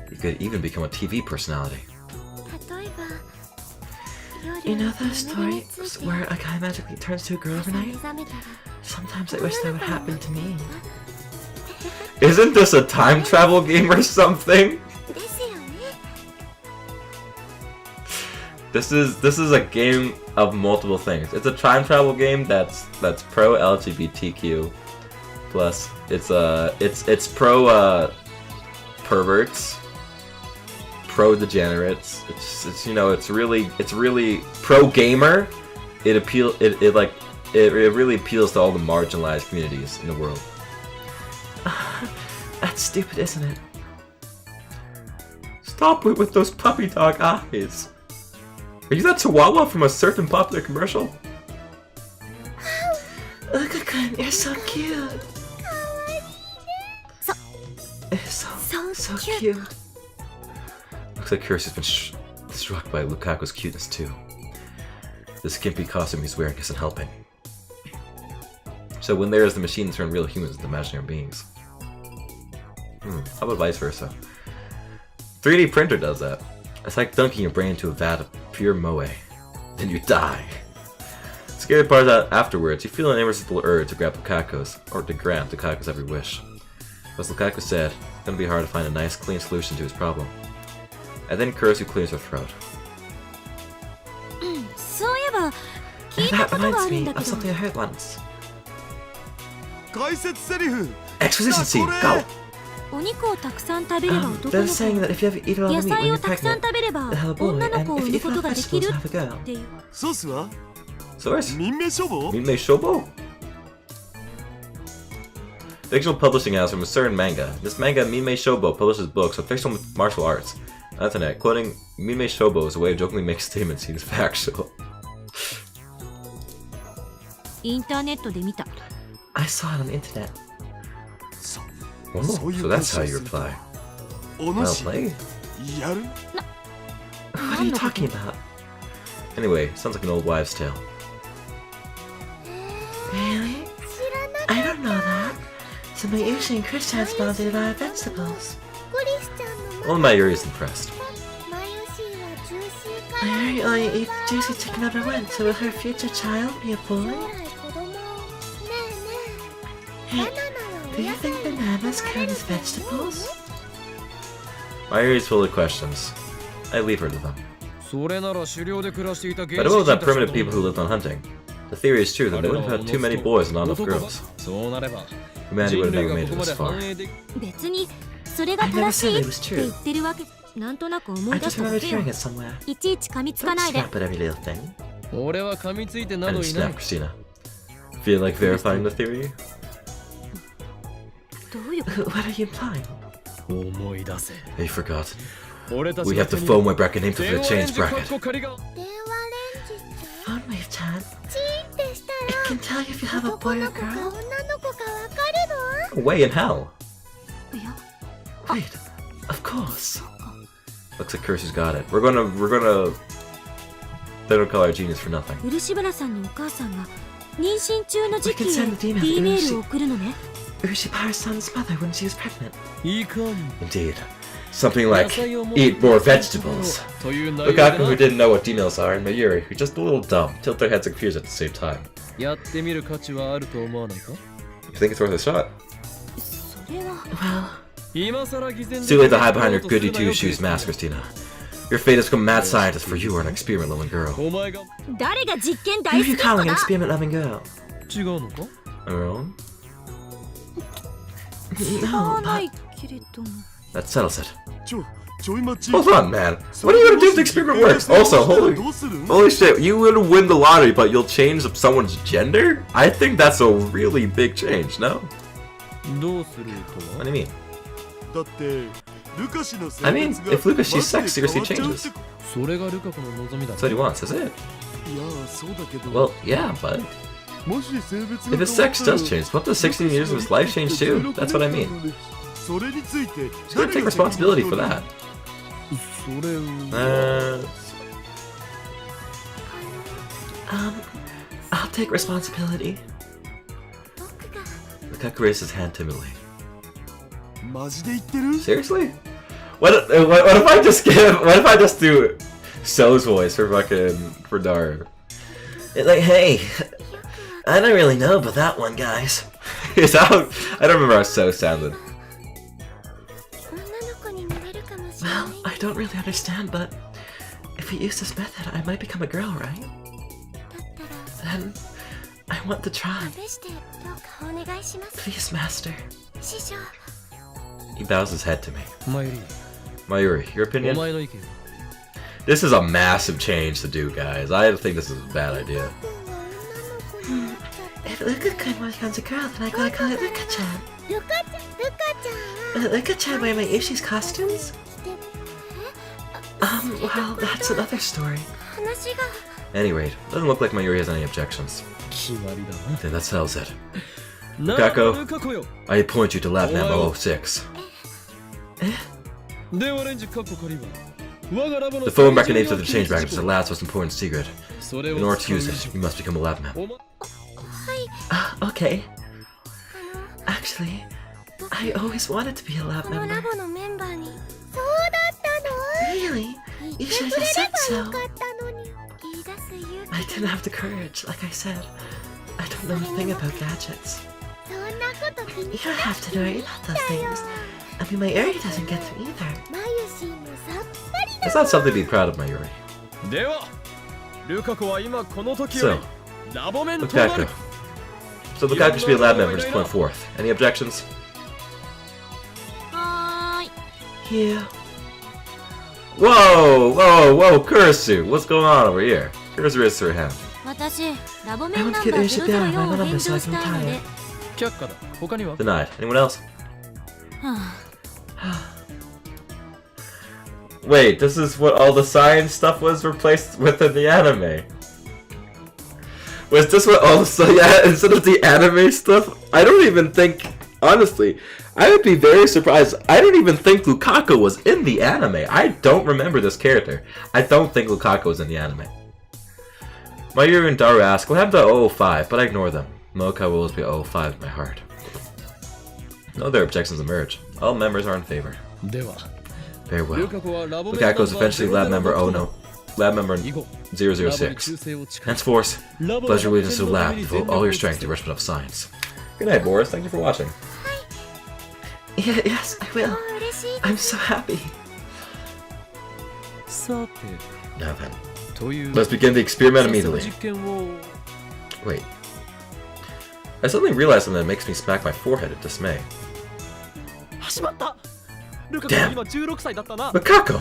He could even become a TV personality. 例えば You 夜 know those 眠りに stories ついて where a guy magically turns to a girl 朝目 overnight? 覚めたら Sometimes I wish that would happen to me. Isn't this a time travel game or something? ですよね This is a game of multiple things. It's a time travel game that's pro LGBTQ, plus it's pro perverts, pro degenerates. It's you know it's really pro gamer. It really appeals to all the marginalized communities in the world. That's stupid, isn't it? Stop it with those puppy dog eyes. Are you that Chihuahua from a certain popular commercial? Look, Akun, you're so cute. It's so cute. Looks like Kurisu's been struck by Lukaku's cuteness too. The skimpy costume he's wearing isn't helping. So when there is the machine turn real humans into imaginary beings. How about vice versa? 3D printer does that. It's like dunking your brain into a vat of pure moe. Then you die. The scary part is that afterwards, you feel an irresistible urge to grab Lukaku's, or to grant Lukaku's every wish. As Lukaku said, it's gonna be hard to find a nice, clean solution to his problem. And then Kurisu clears her throat. そういえば聞いた That ことがあ reminds るん me だけ of ど something I heard once. 解説セリフ Exposition scene, go! お肉をたくさん食べれば男 They're の saying 子 that if you ever eat a lot 野 of meat when 菜 you're をたくさん pregnant, 食べれば you'll have a boy, 女の and 子を産 if む you こ eat と a lot が of でき vegetables, る you'll have a girl. っていう ソースは Source? 民名処方 Minmei Shobo? Fictional publishing house from a certain manga. This manga, Minmei Shobo, publishes books of fictional martial arts. On the internet, quoting Minmei Shobo is a way of jokingly making statements seen as factual. インターネットで見た I saw it on the internet. Oh, そういう so that's how you 話をすると reply. お Well 主 played. やる What are you talking about? Anyway, sounds like an old wives' tale. Really? 知らな I don't know that. So my Asian Christians bounded a lot of vegetables. クリスチャンの Well, Mayuri is impressed. マユシーはジューシーか I ら heard you only eat juicy chicken number one, so will her future child be a 将 boy? 来子供をねえ Hey, ねえバナナはお do you 野菜 think に bananas 含まれ count る as と思う vegetables? Mayuri is full of questions. I leave her to them. それなら狩猟で暮らしていた But what about primitive people who lived on hunting? The theory is true that they wouldn't have had too many boys and not enough girls. そうなれば Humanity 人 would have 類 never が made こ it こまで this far. 繁栄でき別にそれが正しいって言ってるわけなんとなく思 I い出し just ただ remembered けよ hearing it somewhere. いちいち噛みつか Don't ないで snap at every little thing. 俺は噛みついてな And ど it いない snapped Christina. Feel like verifying the theory? どういうこと What are you implying? 思い出せ They've forgotten. 俺たち We の have the 手に phone way bracket named for 電 the 話レン change ジカッ bracket. コ仮が電話レンジちゃん Phone wave chat. チーンってした It can tell you if you have a ら boy 男 or の子か女 girl. の子かわかるの Way in hell. いや Wait, of course. Looks like Kursu's got it. We're gonna. They don't call our genius for nothing. 漆原さんのお母さんが妊娠中の時期 We can send the へ email. D メールを送るのね。 Urushi Parasan's mother when she was pregnant. いいかも Indeed. Something like, eat more vegetables. という内容 Lukaku, だ who な didn't know what emails are, and Mayuri, who just a little dumb, tilt their heads and confused at the same time. やってみる価値はあると思わないか You think it's worth a shot? それは Well, 今さら偽善 It's too late to hide behind your goody two-shoes mask, Christina. Your fate has become mad scientist, for you are an experiment-loving girl. お前が誰が実験 who 大 are 好 you きな calling の an だ。 experiment-loving girl? 違うのか Our own? 違 No, わ but ないけれども。 That settles it. ちょい待ち Hold on, man. What are you gonna do if the experiment works? Also, holy shit, you will win the lottery, but you'll change someone's gender? I think that's a really big change, no? どうすると What do you mean? だってルカ氏の性 I mean, 別が if Lucas sees マ sex, ジで seriously 変わっちゃうって changes. それがルカ子の望みだ That's what he wants, is it? いやそうだけど Well, yeah, but もし性別 if his sex does change, what does 16 years of his life change too? That's what I mean. それについて He's gonna take responsibility for that. それを I'll take responsibility. 僕が Lukaku raised his hand timidly. マジで言ってる Seriously? What if I just do So's voice for Daru? Like, hey, I don't really know about that one, guys. Is that how, I don't remember how So sounded. 女の子になれるかもしれ Well, ない I don't really understand, but if we use this method, I might become a girl, right? だったら Then I want to try. 試してどうかお願いします Please, Master. 師匠 He bows his head to me. マユリ Mayuri, your お opinion? 前の意見 This is a massive change to do, guys. I think this is a bad idea. 君が女の子になっちゃった If Luka-kun becomes a girl, then I gotta call it Luka-chan. ルカちゃん Will Luka-chan wear my Yoshi's costumes? で Well, that's another story. 話が At any rate, doesn't look like Mayuri has any objections. 決まりだ Then that settles it. な Lukaku ルカ子よ I appoint you to Lab Number 06. 電話レンジカッコ仮は我がラボの The phone mechanism of the change bracket is the lad's most important secret. それ In を order 使 to う use 以 it, 上 you must become a lab member. お前 Okay. Actually, I always wanted to be a lab このラ member. ボのメンバーにそうだったの Really? 言 You って should く have れ said ればよ so. かったのに言い出す勇 I 気 didn't have the courage, like I said. I don't know a thing about gadgets. そんなこと気 You に don't have to know about those things. I mean, my Uri doesn't get them either. マユシもさっぱり It's not something to be proud of, Mayuri. ではルカ子は今この時 So, よりラボメンとなる Lukaku. So Lukaku should be a lab member, just point forth. Any objections? はーい。 Yeah. Whoa, Kurisu! What's going on over here? Kurisu raises her hand. 私、ラボメンナンバー004を返上したいので。却下だ他には Denied. Anyone else? は Wait, this is what all the science stuff was replaced with in the anime. Was this what all the yeah, instead of the anime stuff? I don't even think, honestly, I would be very surprised. I don't even think Lukaku was in the anime. I don't remember this character. I don't think Lukaku was in the anime. Mayuri and Daru ask, what happened to 005? But I ignore them. Mocha will always be 005 in my heart. No other objections emerge. All members are in favor. では Very well. ルカ子はラボメンナン Lukaku バ is ー eventually lab member, oh 006 no, lab member 以後ラボに忠 006. 誠を誓い Henceforth, ラボ pledge your の allegiance to the lab, devote all your strength to the enrichment of science. Good night, Boris. Thank you for watching. Yeah, yes, I も will. う嬉しい I'm so happy. さて Now then, という let's begin the experiment immediately. 実験を Wait. I suddenly realized something that makes me smack my forehead in dismay. 始まったルカ子 Damn. 今16歳だったな Lukaku!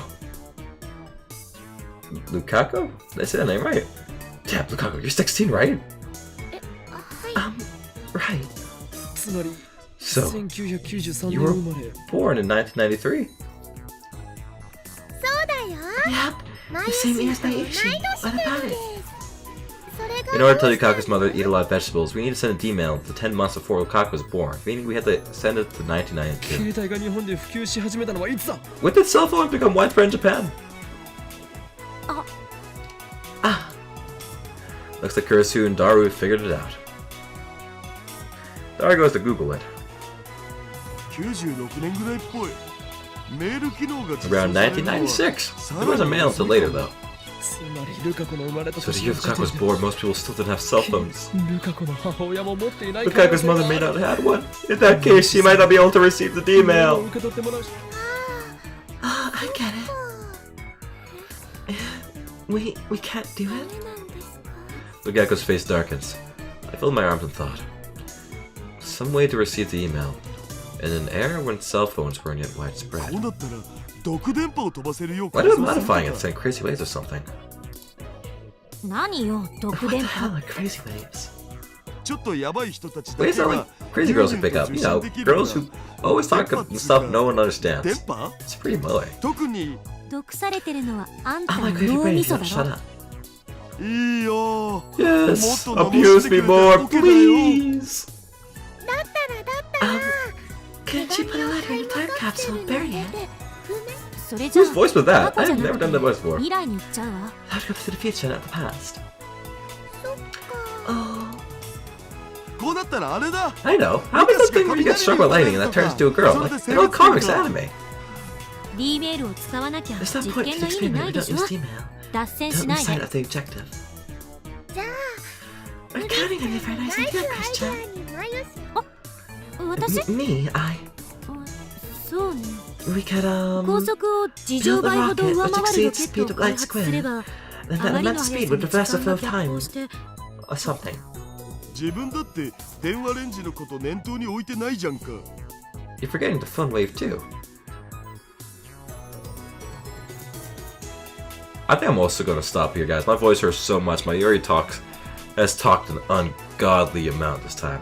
Lukaku? Did I say that name right? Damn, Lukaku, you're 16, right? はい Right. つまり So, 1993 you 年 were 生まれ born in 1993. そうだよ Yep. マ The ユ same シ year as と my 同い Yoshi. 年 What な about ので it? すそれが In order to tell Lukaku's mother to eat a lot of vegetables, we need to send an email to 10 months before Lukaku was born, meaning we had to send it to 1992. 携帯が日本で普及し始めたのはいつだ When did cell phones become widespread in Japan? Ah, Looks like Kurisu and Daru figured it out. There goes to Google it. 96年ぐらいっぽい。メール機能が実装 Around されるのは 1996. It wasn't mailed until later, though. つまりルカ子の生まれた So the 年 year の時 Lukaku was 点で born, most people still didn't have cell phones. ルカ子の母親も持っていない可能 Lukaku's 性が mother あ may る not have one. In that case, she might not be able to receive the メールを email. 受け取ってもらうし Oh, I get it. We can't do it. Lukaku's face darkens. I fold my arms in thought. Some way to receive the email. In an era when cell phones weren't yet こう widespread. なったら毒電波を飛ばせるよう Why do 改 I 造する modifying と it か send crazy waves or something? 何よ毒 What 電 the 波 hell are crazy waves? ちょっとヤバい人たちだ Waves け are が like crazy girls who pick up, you know, girls who always talk stuff no one 電 understands. 波 It's pretty moe. 特に毒されてるのはあんた Oh, の my crazy 脳 brain, み you そ don't だ shut ろ up. いいよ Yes, もっと abuse me more, 罵ってくれよ please. だったら Can't you put a letter in a time capsule and bury it? それじゃ Whose voice was that? 過去じゃ I've な never くて done that voice before. 未来に行っちゃうわ How to go to the future, not the past. Oh, こうなったらあれだ I know. How about the thing where you get struck by lightning and that turns into a girl? Like an old comics anime. D メールを使わなきゃ there's no 実 point 験 to の意味 experiment な if い we で don't しょ use email. 脱線し Don't ない lose sight で of the objective. じゃあ We're counting on you for a nice ナイス idea, アイ Christian. デアにマユ私 Me, I. そうね We could, 高速を自乗倍ほど上回るロケットを開発すれば and あ then ま at りの that 速 speed さ would に reverse 時 the 間 flow が of 逆行 time して or something. 自分だって電話レンジのこと念頭に置いてないじゃんか You're forgetting the fun wave too. I think I'm also gonna stop here, guys. My voice hurts so much. My Yuri has talked an ungodly amount this time.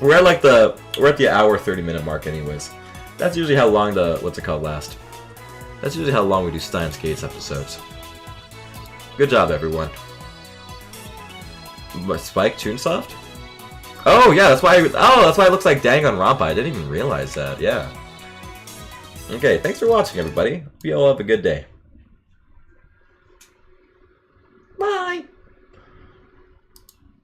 We're at the hour 30-minute mark, anyways. That's usually how long last. That's usually how long we do Steins Gates episodes. Good job, everyone. What, Spike Toonsoft? Oh yeah, that's why it looks like Danganronpa. I didn't even realize that. Yeah. Okay, thanks for watching, everybody. Hope you all have a good day.